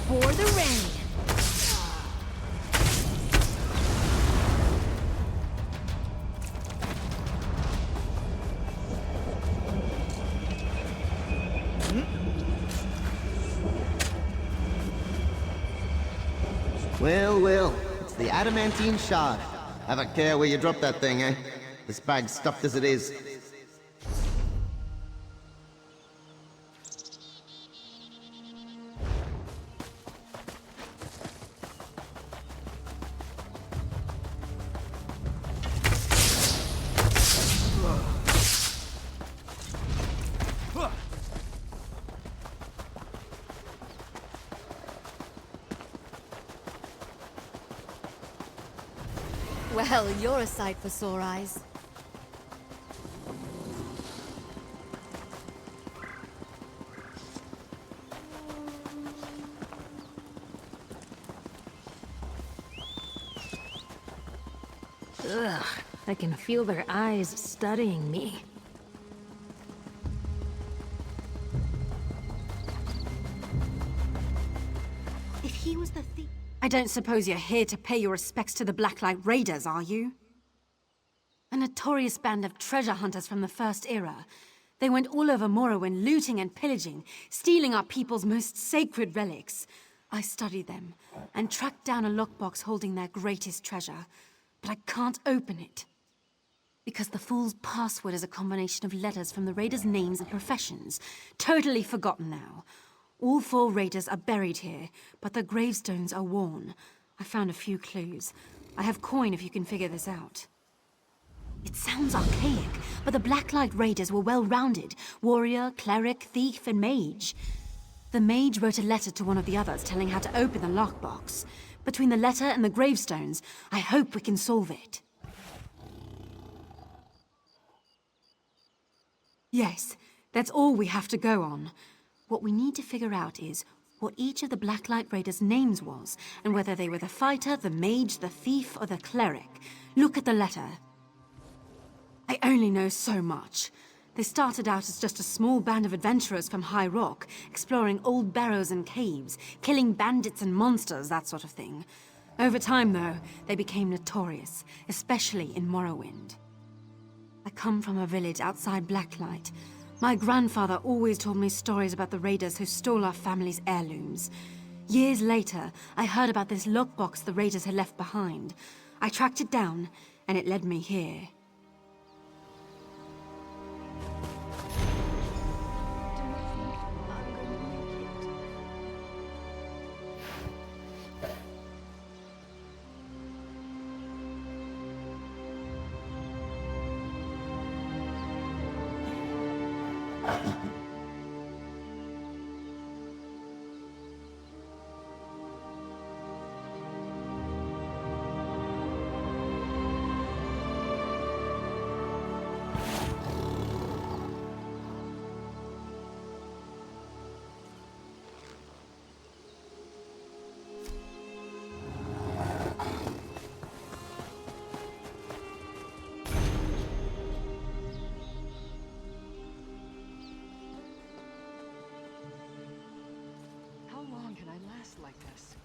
For the rain. Well, well, it's the adamantine shard. Have a care where you drop that thing, eh? This bag's stuffed as it is. Well, you're a sight for sore eyes. Ugh, I can feel their eyes studying me. If he was the thief... I don't suppose you're here to pay your respects to the Blacklight Raiders, are you? A notorious band of treasure hunters from the First Era. They went all over Morrowind, looting and pillaging, stealing our people's most sacred relics. I studied them, and tracked down a lockbox holding their greatest treasure. But I can't open it. Because the fool's password is a combination of letters from the raiders' names and professions. Totally forgotten now. All 4 raiders are buried here, but the gravestones are worn. I found a few clues. I have coin if you can figure this out. It sounds archaic, but the Blacklight Raiders were well-rounded. Warrior, cleric, thief, and mage. The mage wrote a letter to one of the others telling how to open the lockbox. Between the letter and the gravestones, I hope we can solve it. Yes, that's all we have to go on. What we need to figure out is what each of the Blacklight Raiders' names was, and whether they were the fighter, the mage, the thief, or the cleric. Look at the letter. I only know so much. They started out as just a small band of adventurers from High Rock, exploring old barrows and caves, killing bandits and monsters, that sort of thing. Over time, though, they became notorious, especially in Morrowind. I come from a village outside Blacklight. My grandfather always told me stories about the raiders who stole our family's heirlooms. Years later, I heard about this lockbox the raiders had left behind. I tracked it down, and it led me here. How long can I last like this?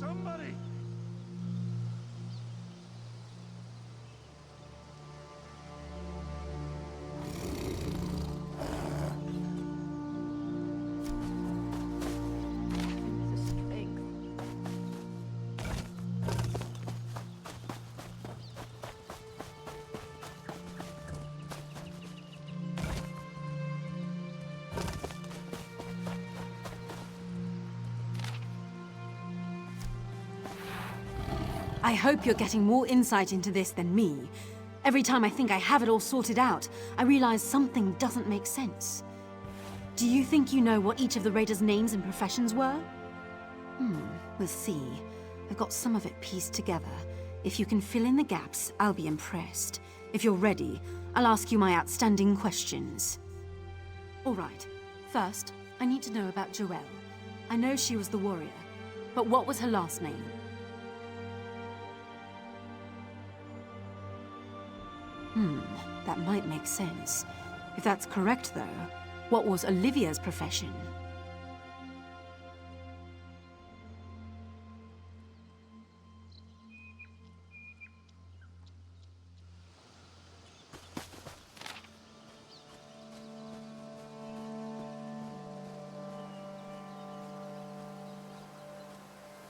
Somebody! I hope you're getting more insight into this than me. Every time I think I have it all sorted out, I realize something doesn't make sense. Do you think you know what each of the raiders' names and professions were? We'll see. I've got some of it pieced together. If you can fill in the gaps, I'll be impressed. If you're ready, I'll ask you my outstanding questions. All right. First, I need to know about Joelle. I know she was the warrior, but what was her last name? That might make sense. If that's correct, though, what was Olivia's profession?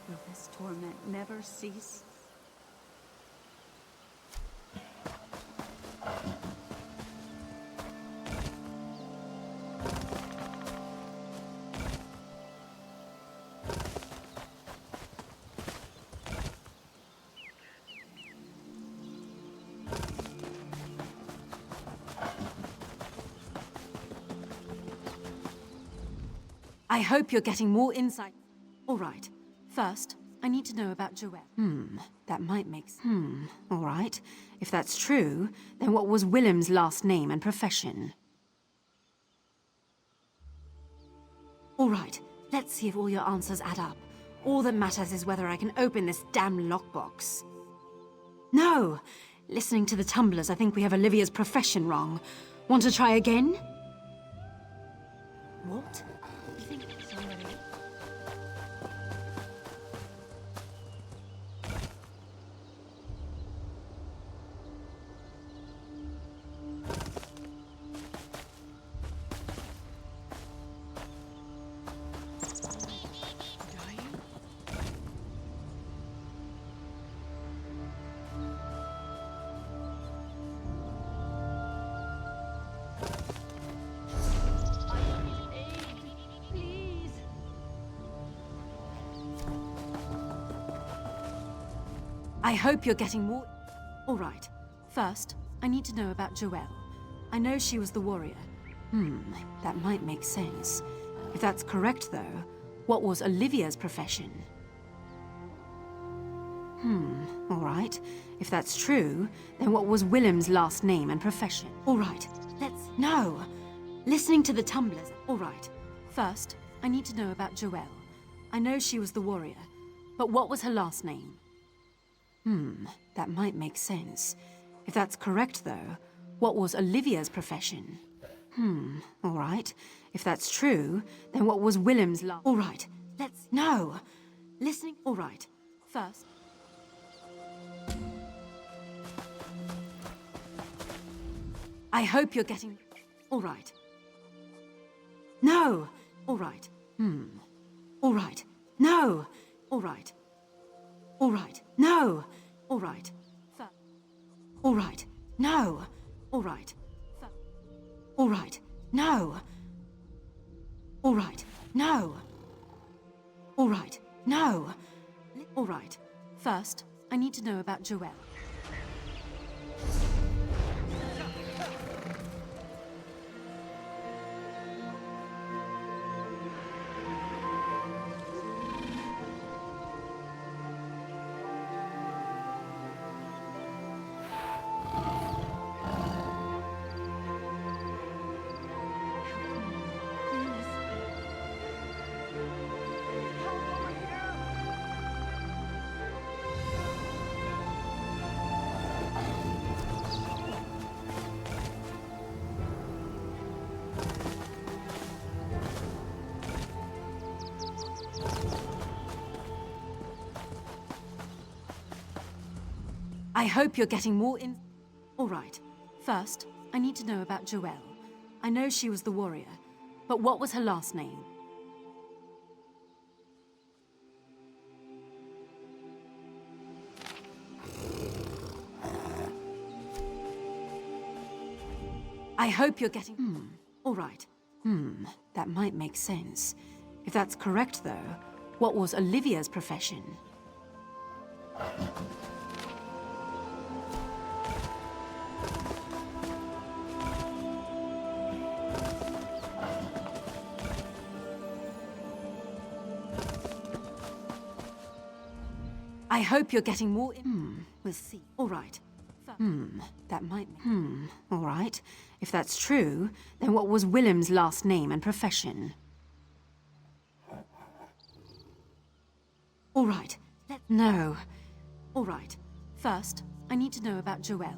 Will this torment never cease? I hope you're getting more insight. All right. First, I need to know about Joelle. That might make sense. All right. If that's true, then what was Willem's last name and profession? All right. Let's see if all your answers add up. All that matters is whether I can open this damn lockbox. No! Listening to the tumblers, I think we have Olivia's profession wrong. Want to try again? What? You think somebody... I hope you're getting more... All right. First, I need to know about Joelle. I know she was the warrior. That might make sense. If that's correct, though, what was Olivia's profession? All right. If that's true, then what was Willem's last name and profession? All right. No! Listening to the tumblers... All right. First, I need to know about Joelle. I know she was the warrior, but what was her last name? That might make sense. If that's correct, though, what was Olivia's profession? All right. If that's true, then what was Willem's last... All right. No! Listening... All right. First... I hope you're getting... All right. No! All right. All right. No! All right. All right. No! All right. All right. No! All right. All right. No! All right. No! All right. No! All right. First, I need to know about Joelle. I hope you're getting more in... All right. First, I need to know about Joelle. I know she was the warrior, but what was her last name? I hope you're getting... All right. That might make sense. If that's correct, though, what was Olivia's profession? I hope you're getting more... We'll see. All right. That might... All right. If that's true, then what was Willem's last name and profession? All right. No. All right. First, I need to know about Joelle.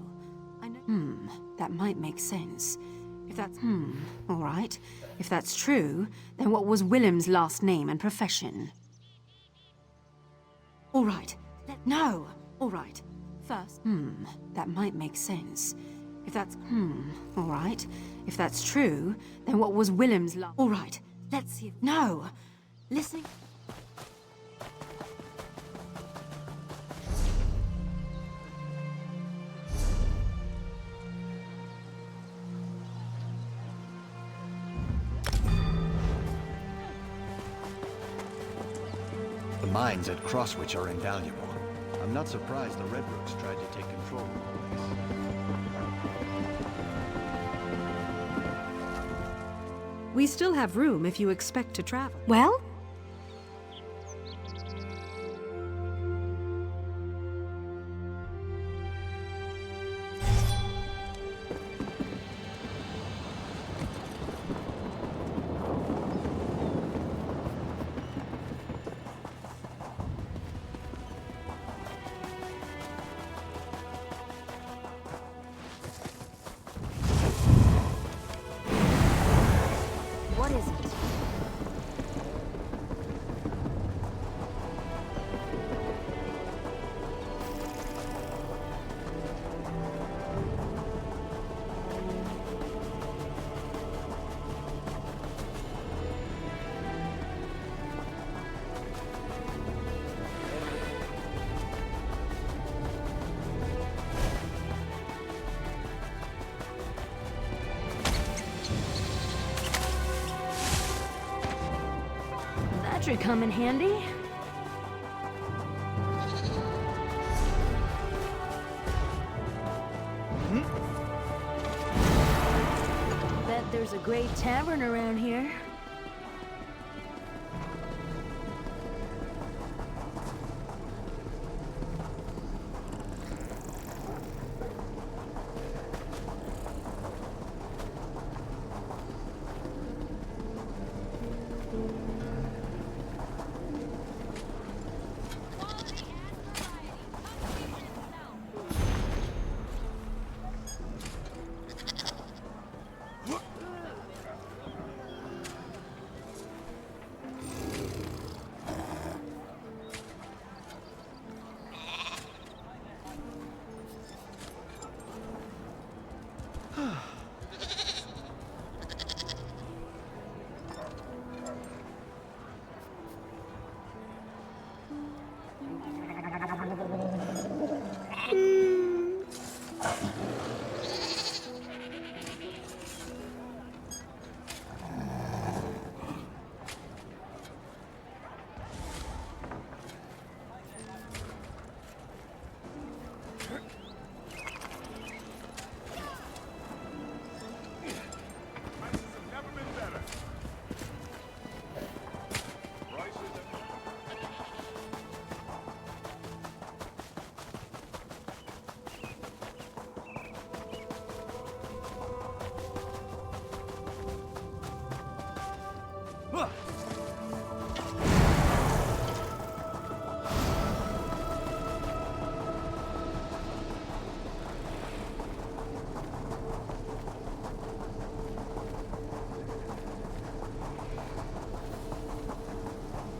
I know... That might make sense. If that's... All right. If that's true, then what was Willem's last name and profession? All right. No! All right. First... That might make sense. If that's... All right. If that's true, then what was Willem's last... All right. Let's see... No! Listening... The mines at Crosswich are invaluable. I'm not surprised the Redrooks tried to take control of the place. We still have room if you expect to travel. Well? What is it? That should come in handy. Bet there's a great tavern around here.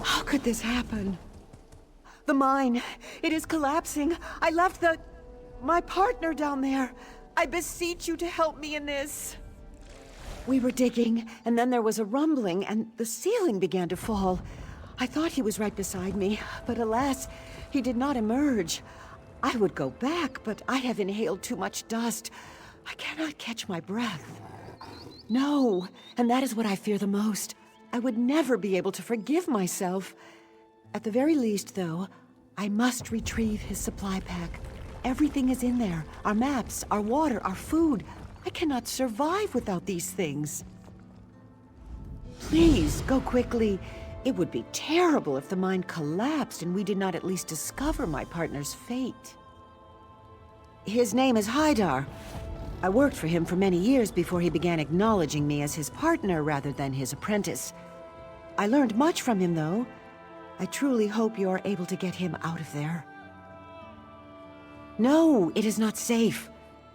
How could this happen? The mine, it is collapsing. I left my partner down there. I beseech you to help me in this. We were digging, and then there was a rumbling, and the ceiling began to fall. I thought he was right beside me, but alas, he did not emerge. I would go back, but I have inhaled too much dust. I cannot catch my breath. No, and that is what I fear the most. I would never be able to forgive myself. At the very least, though, I must retrieve his supply pack. Everything is in there. Our maps, our water, our food. I cannot survive without these things. Please, go quickly. It would be terrible if the mine collapsed and we did not at least discover my partner's fate. His name is Haidar. I worked for him for many years before he began acknowledging me as his partner rather than his apprentice. I learned much from him, though. I truly hope you are able to get him out of there. No, it is not safe.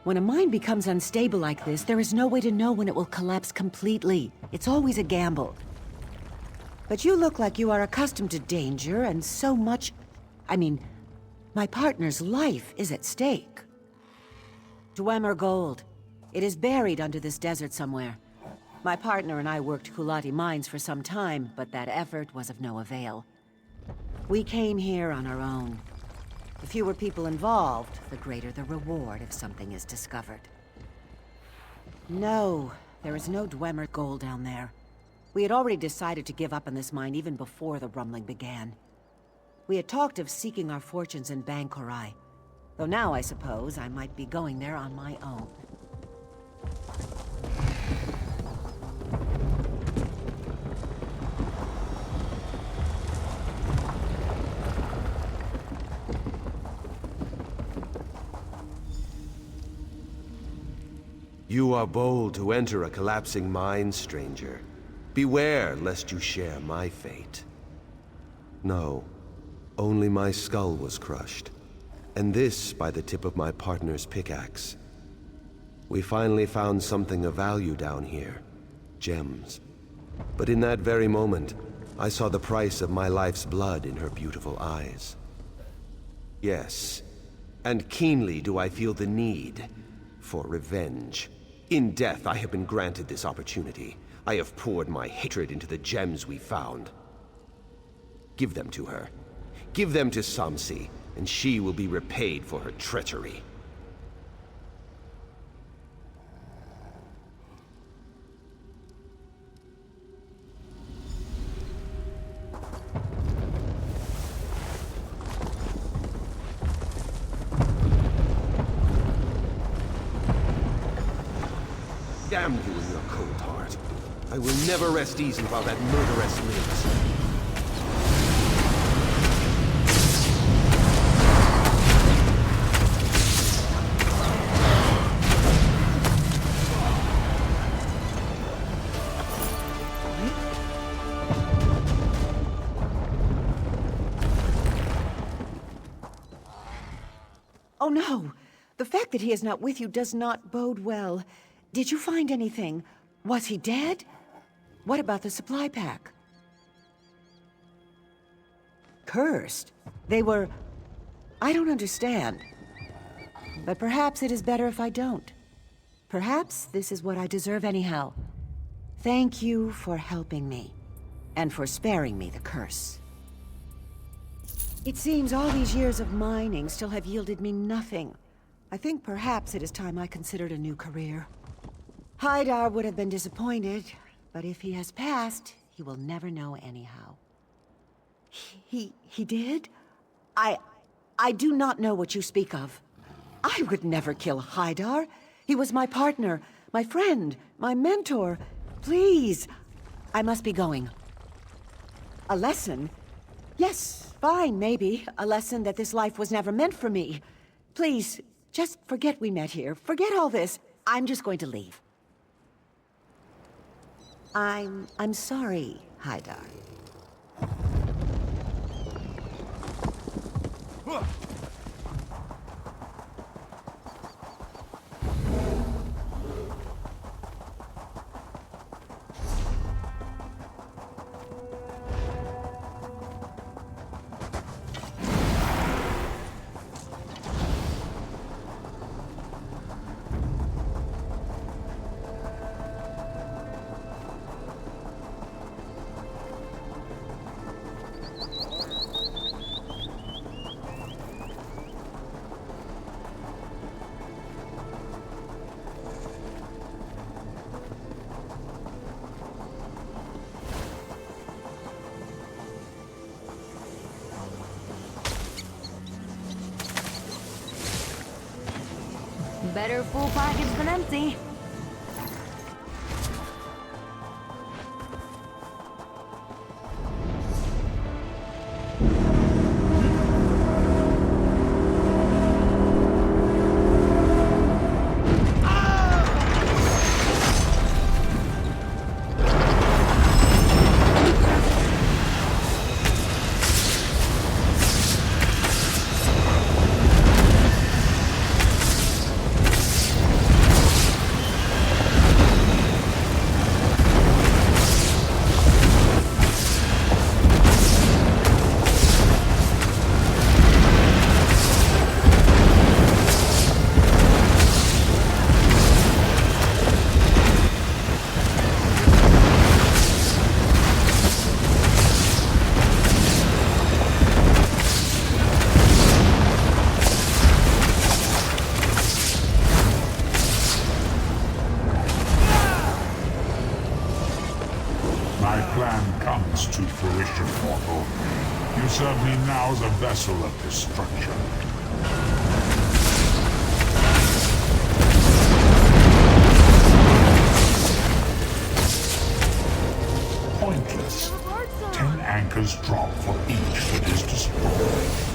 When a mine becomes unstable like this, there is no way to know when it will collapse completely. It's always a gamble. But you look like you are accustomed to danger, and so much... I mean, my partner's life is at stake. Dwemer gold. It is buried under this desert somewhere. My partner and I worked Kulati mines for some time, but that effort was of no avail. We came here on our own. The fewer people involved, the greater the reward if something is discovered. No, there is no Dwemer gold down there. We had already decided to give up on this mine even before the rumbling began. We had talked of seeking our fortunes in Bangkorai, though now I suppose I might be going there on my own. You are bold to enter a collapsing mine, stranger. Beware lest you share my fate. No, only my skull was crushed, and this by the tip of my partner's pickaxe. We finally found something of value down here. Gems. But in that very moment, I saw the price of my life's blood in her beautiful eyes. Yes, and keenly do I feel the need for revenge. In death, I have been granted this opportunity. I have poured my hatred into the gems we found. Give them to her. Give them to Samsi, and she will be repaid for her treachery. Damn you and your cold heart. I will never rest easy while that murderess lives. Oh no! The fact that he is not with you does not bode well. Did you find anything? Was he dead? What about the supply pack? Cursed? They were... I don't understand. But perhaps it is better if I don't. Perhaps this is what I deserve anyhow. Thank you for helping me. And for sparing me the curse. It seems all these years of mining still have yielded me nothing. I think perhaps it is time I considered a new career. Haidar would have been disappointed, but if he has passed, he will never know anyhow. He did? I do not know what you speak of. I would never kill Haidar. He was my partner, my friend, my mentor. Please, I must be going. A lesson? Yes, fine, maybe. A lesson that this life was never meant for me. Please, just forget we met here. Forget all this. I'm just going to leave. I'm sorry, Haidar. Better full package than empty. To fruition, mortal. You serve me now as a vessel of destruction. Pointless. 10 anchors drop for each that is destroyed.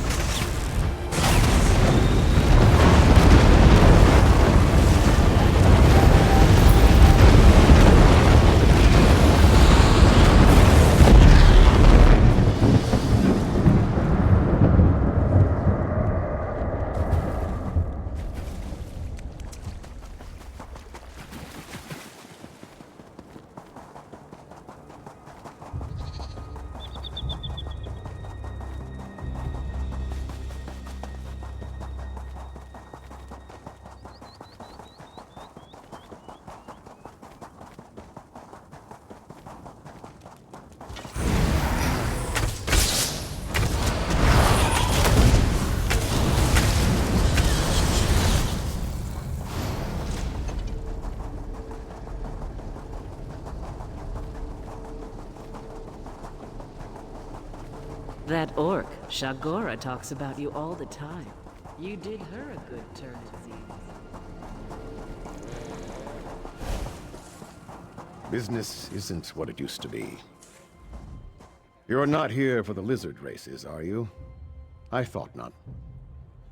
That orc, Shagora, talks about you all the time. You did her a good turn, it seems. Business isn't what it used to be. You're not here for the lizard races, are you? I thought not.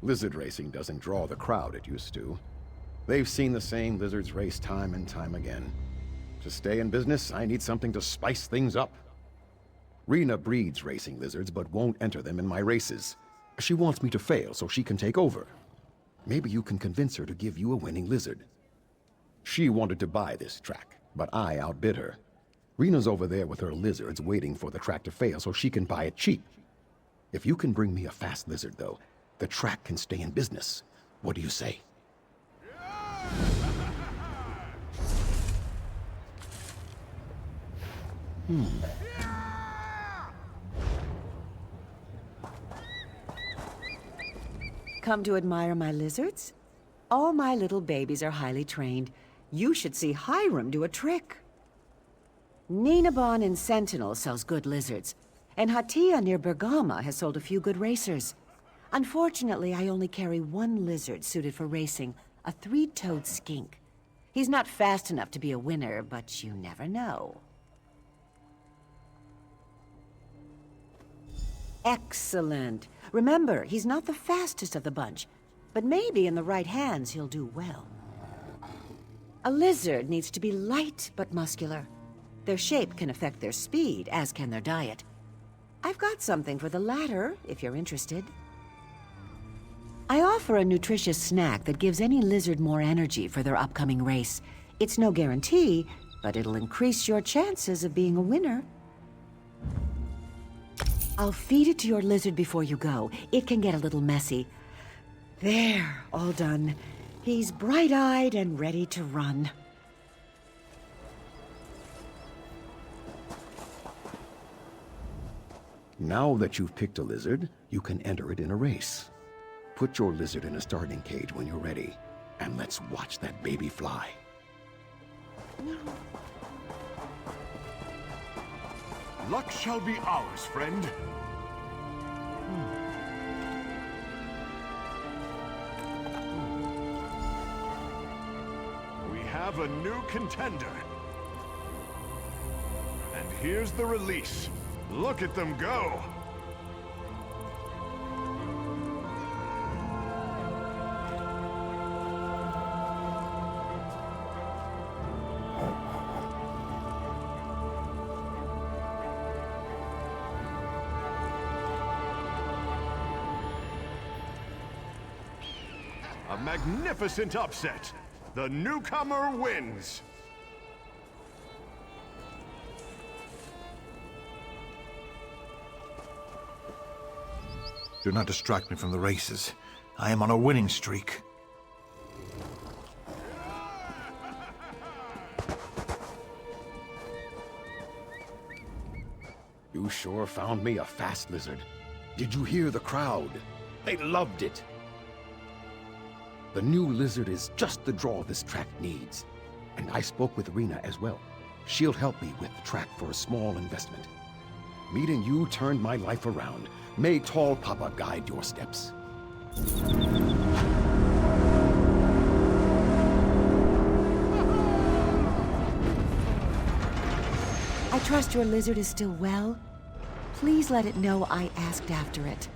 Lizard racing doesn't draw the crowd it used to. They've seen the same lizards race time and time again. To stay in business, I need something to spice things up. Rena breeds racing lizards, but won't enter them in my races. She wants me to fail so she can take over. Maybe you can convince her to give you a winning lizard. She wanted to buy this track, but I outbid her. Rena's over there with her lizards waiting for the track to fail so she can buy it cheap. If you can bring me a fast lizard, though, the track can stay in business. What do you say? Come to admire my lizards? All my little babies are highly trained. You should see Hiram do a trick. Ninabon in Sentinel sells good lizards, and Hatia near Bergama has sold a few good racers. Unfortunately, I only carry one lizard suited for racing, a three-toed skink. He's not fast enough to be a winner, but you never know. Excellent. Remember, he's not the fastest of the bunch, but maybe in the right hands he'll do well. A lizard needs to be light but muscular. Their shape can affect their speed, as can their diet. I've got something for the latter, if you're interested. I offer a nutritious snack that gives any lizard more energy for their upcoming race. It's no guarantee, but it'll increase your chances of being a winner. I'll feed it to your lizard before you go. It can get a little messy. There, all done. He's bright-eyed and ready to run. Now that you've picked a lizard, you can enter it in a race. Put your lizard in a starting cage when you're ready, and let's watch that baby fly. Luck shall be ours, friend. We have a new contender. And here's the release. Look at them go! A magnificent upset! The newcomer wins! Do not distract me from the races. I am on a winning streak. You sure found me a fast lizard. Did you hear the crowd? They loved it. The new lizard is just the draw this track needs. And I spoke with Rena as well. She'll help me with the track for a small investment. Meeting you turned my life around. May Tall Papa guide your steps. I trust your lizard is still well. Please let it know I asked after it.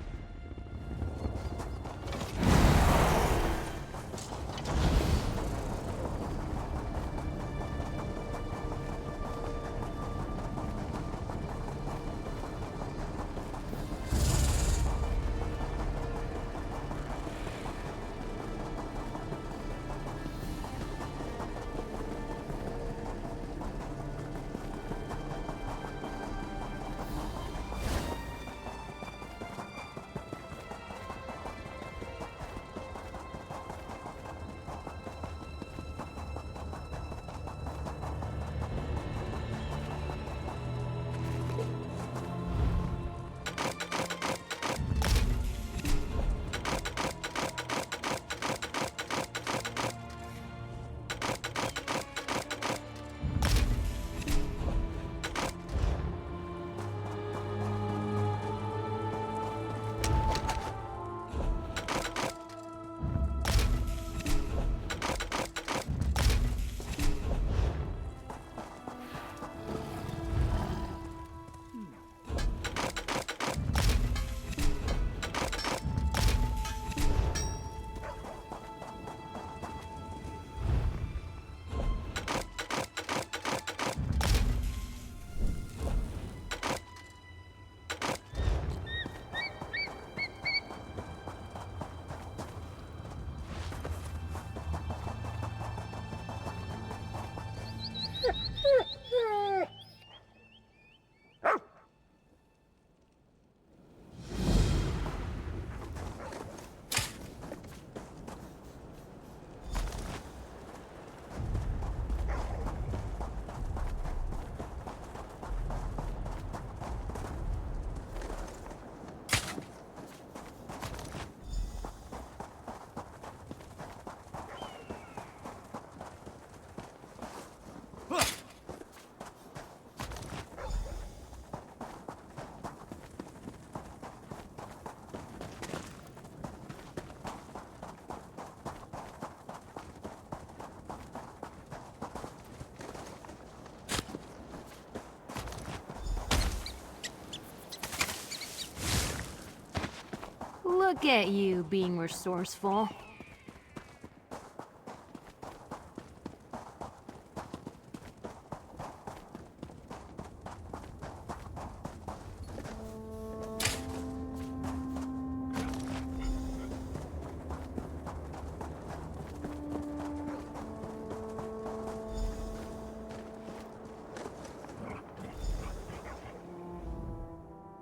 Look at you being resourceful.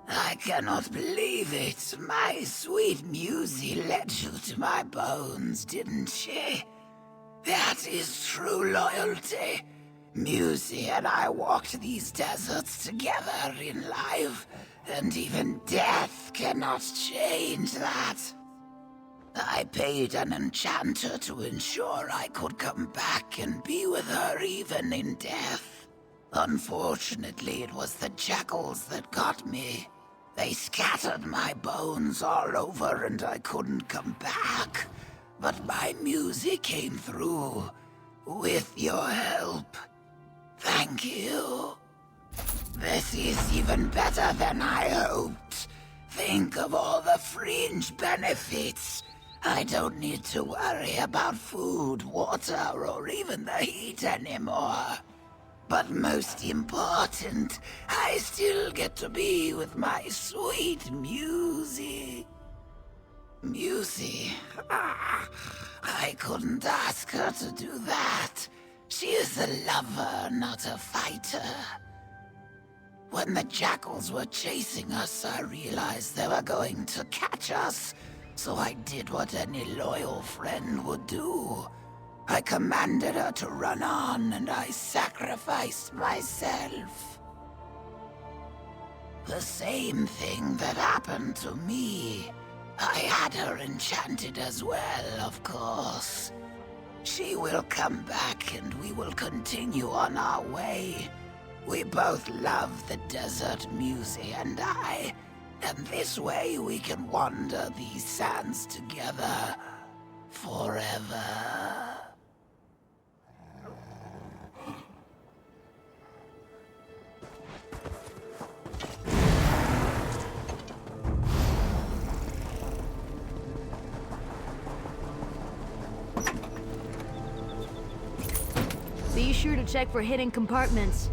I cannot believe it. My sweet Musy led you to my bones, didn't she? That is true loyalty. Musy and I walked these deserts together in life, and even death cannot change that. I paid an enchanter to ensure I could come back and be with her even in death. Unfortunately, it was the jackals that got me. They scattered my bones all over and I couldn't come back. But my music came through. With your help. Thank you. This is even better than I hoped. Think of all the fringe benefits. I don't need to worry about food, water, or even the heat anymore. But most important, I still get to be with my sweet Musy. Musy? I couldn't ask her to do that. She is a lover, not a fighter. When the jackals were chasing us, I realized they were going to catch us, so I did what any loyal friend would do. I commanded her to run on, and I sacrificed myself. The same thing that happened to me. I had her enchanted as well, of course. She will come back, and we will continue on our way. We both love the desert, Musy and I, and this way we can wander these sands together forever. Be sure to check for hidden compartments.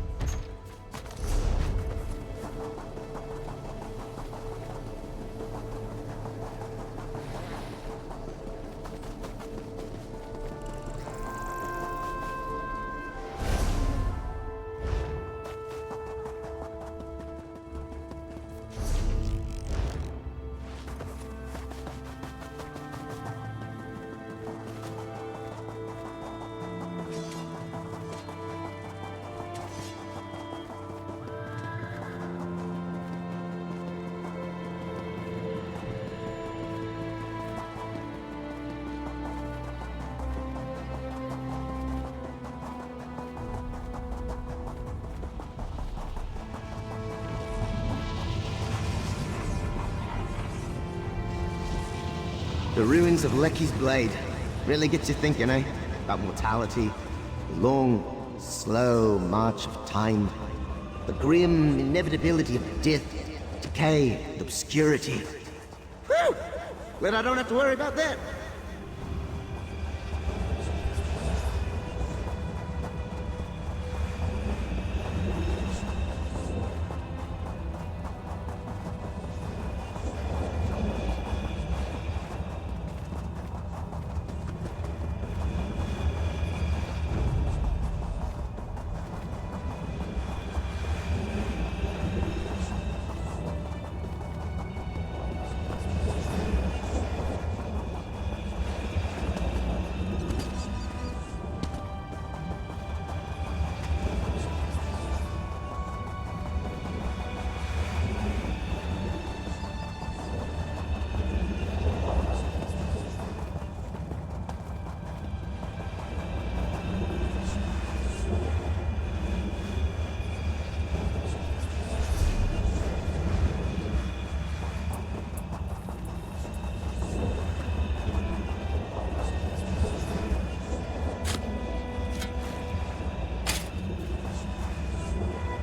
The ruins of Lecky's Blade really gets you thinking, eh? About mortality, the long, slow march of time, the grim inevitability of death, decay, and obscurity. Whew! Glad I don't have to worry about that.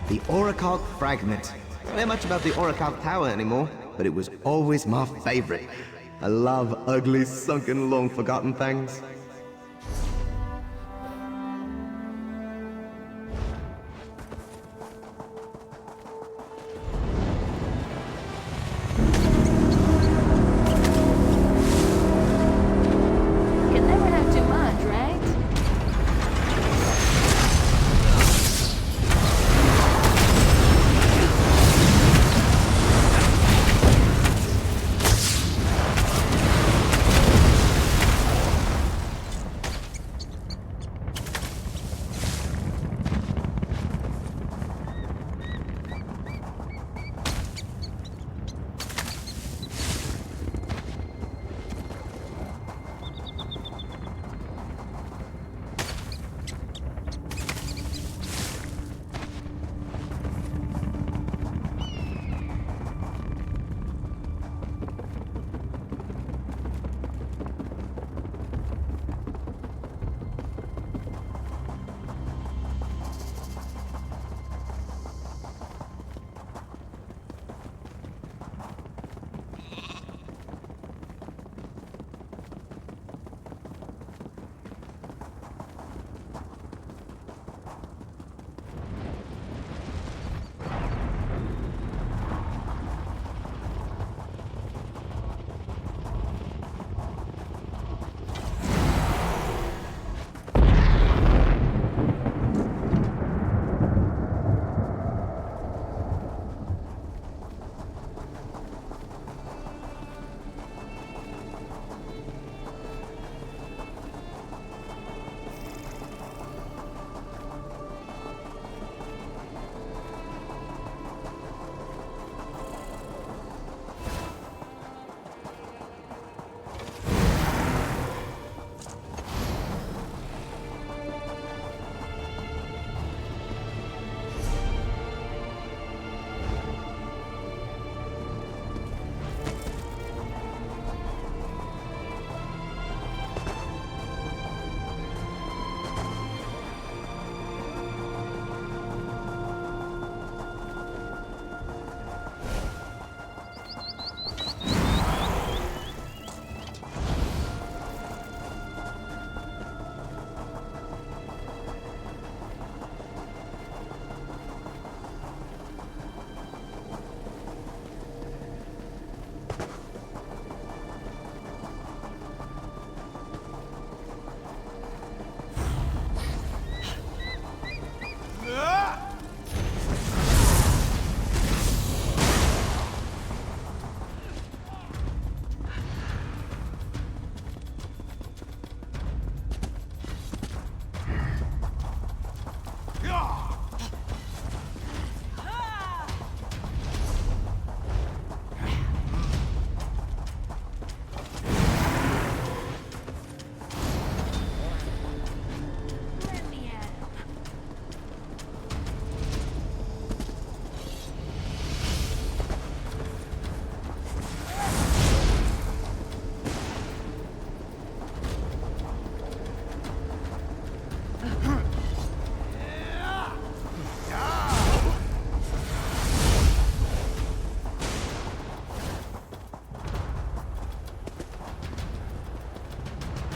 The Orichalk Fragment. I don't know much about the Orichalk Tower anymore, but it was always my favorite. I love ugly, sunken, long-forgotten things. Can never have too much, right?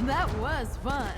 That was fun.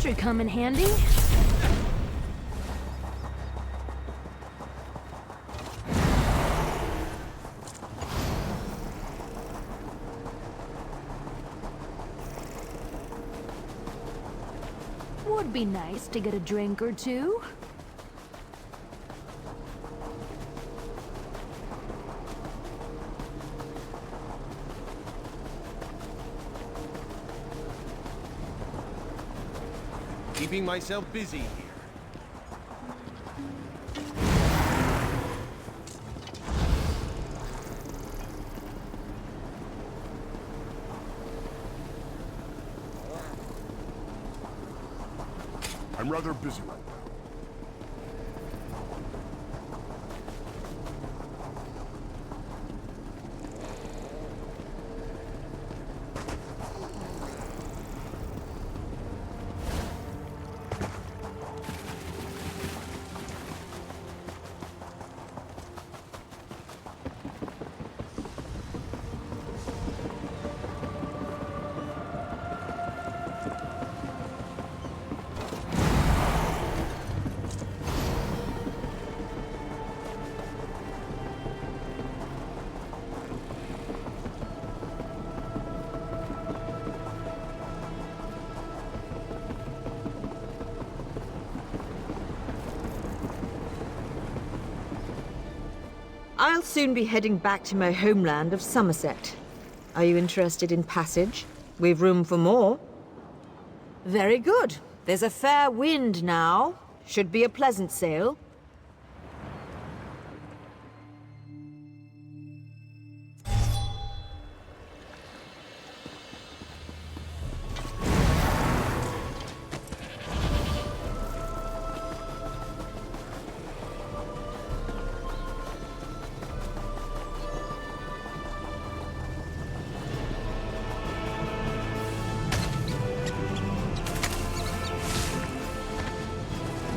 should come in handy. Would be nice to get a drink or two. Keeping myself busy here. I'm rather busy right now. I'll soon be heading back to my homeland of Somerset. Are you interested in passage? We've room for more. Very good. There's a fair wind now. Should be a pleasant sail.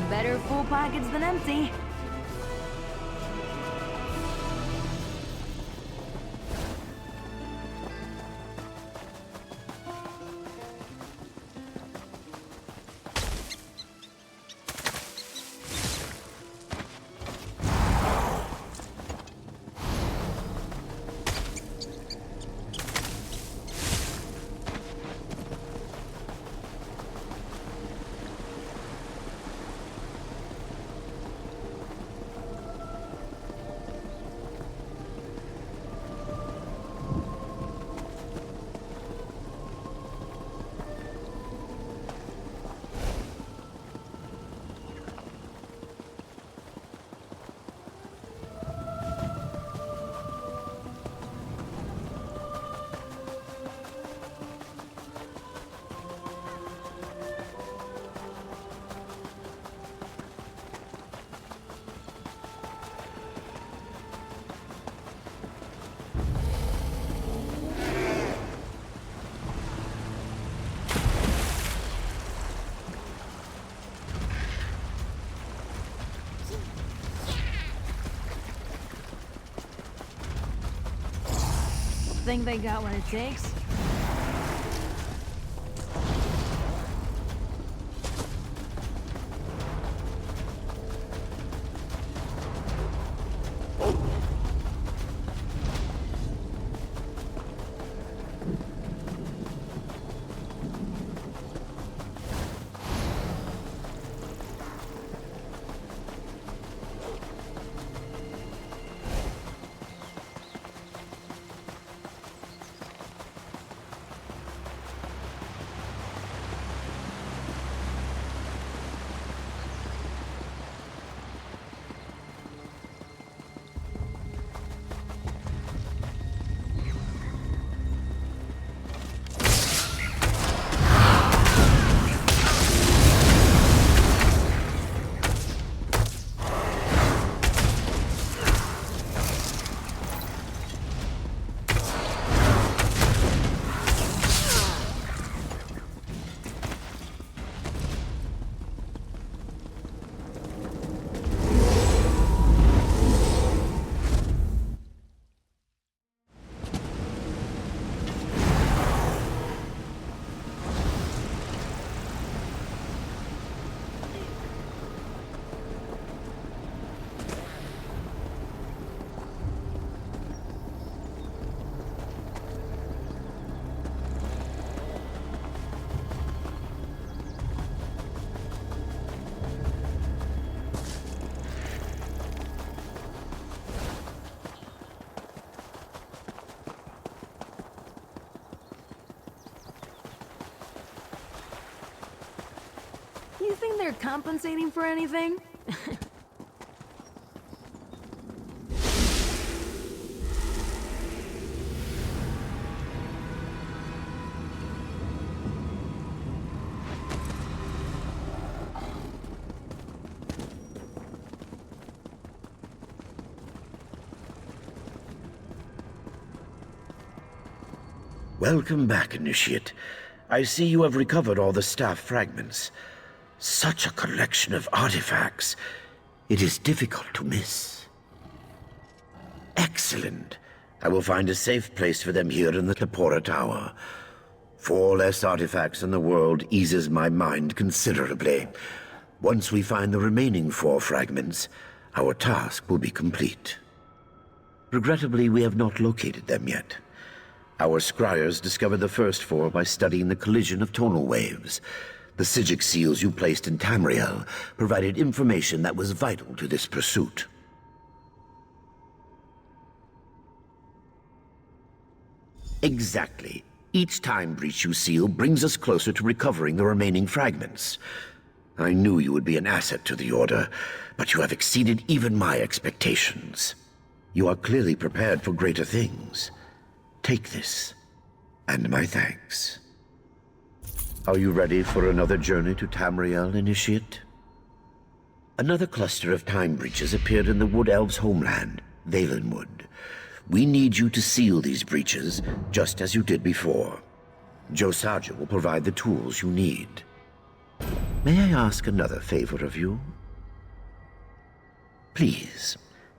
Better full pockets than empty. Think they got what it takes? think they're compensating for anything? Welcome back, Initiate. I see you have recovered all the staff fragments. Such a collection of artifacts. It is difficult to miss. Excellent. I will find a safe place for them here in the Tapora Tower. 4 less artifacts in the world eases my mind considerably. Once we find the remaining 4 fragments, our task will be complete. Regrettably, we have not located them yet. Our scryers discovered the first 4 by studying the collision of tonal waves. The Psijic seals you placed in Tamriel provided information that was vital to this pursuit. Exactly. Each time breach you seal brings us closer to recovering the remaining fragments. I knew you would be an asset to the Order, but you have exceeded even my expectations. You are clearly prepared for greater things. Take this, and my thanks. Are you ready for another journey to Tamriel, Initiate? Another cluster of time breaches appeared in the Wood Elves' homeland, Valenwood. We need you to seal these breaches, just as you did before. Josaja will provide the tools you need. May I ask another favor of you? Please,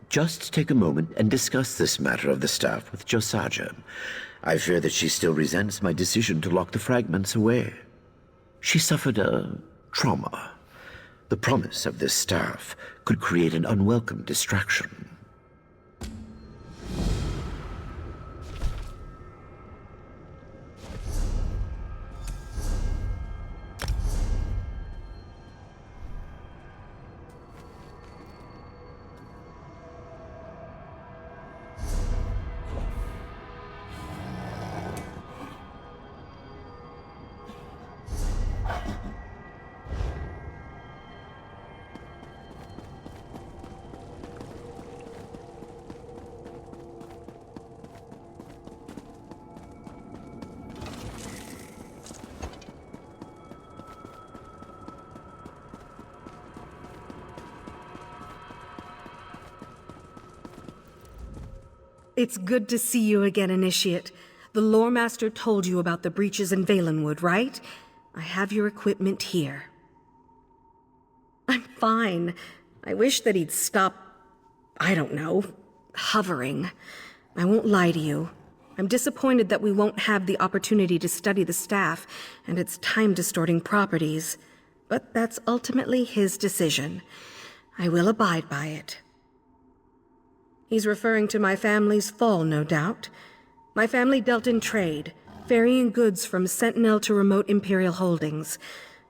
just take a moment and discuss this matter of the staff with Josaja. I fear that she still resents my decision to lock the fragments away. She suffered a trauma. The promise of this staff could create an unwelcome distraction. It's good to see you again, Initiate. The Lore Master told you about the breaches in Valenwood, right? I have your equipment here. I'm fine. I wish that he'd stop, I don't know, hovering. I won't lie to you. I'm disappointed that we won't have the opportunity to study the staff and its time-distorting properties. But that's ultimately his decision. I will abide by it. He's referring to my family's fall, no doubt. My family dealt in trade, ferrying goods from Sentinel to remote Imperial holdings.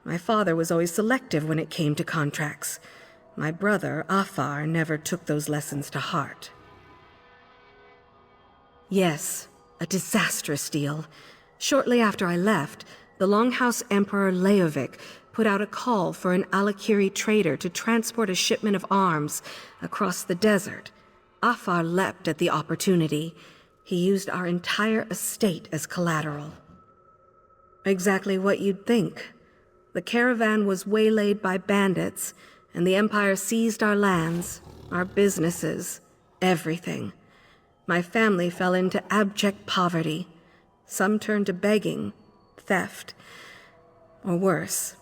My father was always selective when it came to contracts. My brother, Afar, never took those lessons to heart. Yes, a disastrous deal. Shortly after I left, the Longhouse Emperor Leovic put out a call for an Alakiri trader to transport a shipment of arms across the desert. Afar leapt at the opportunity. He used our entire estate as collateral. Exactly what you'd think. The caravan was waylaid by bandits, and the Empire seized our lands, our businesses, everything. My family fell into abject poverty. Some turned to begging, theft, or worse.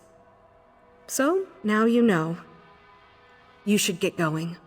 So, now you know. You should get going.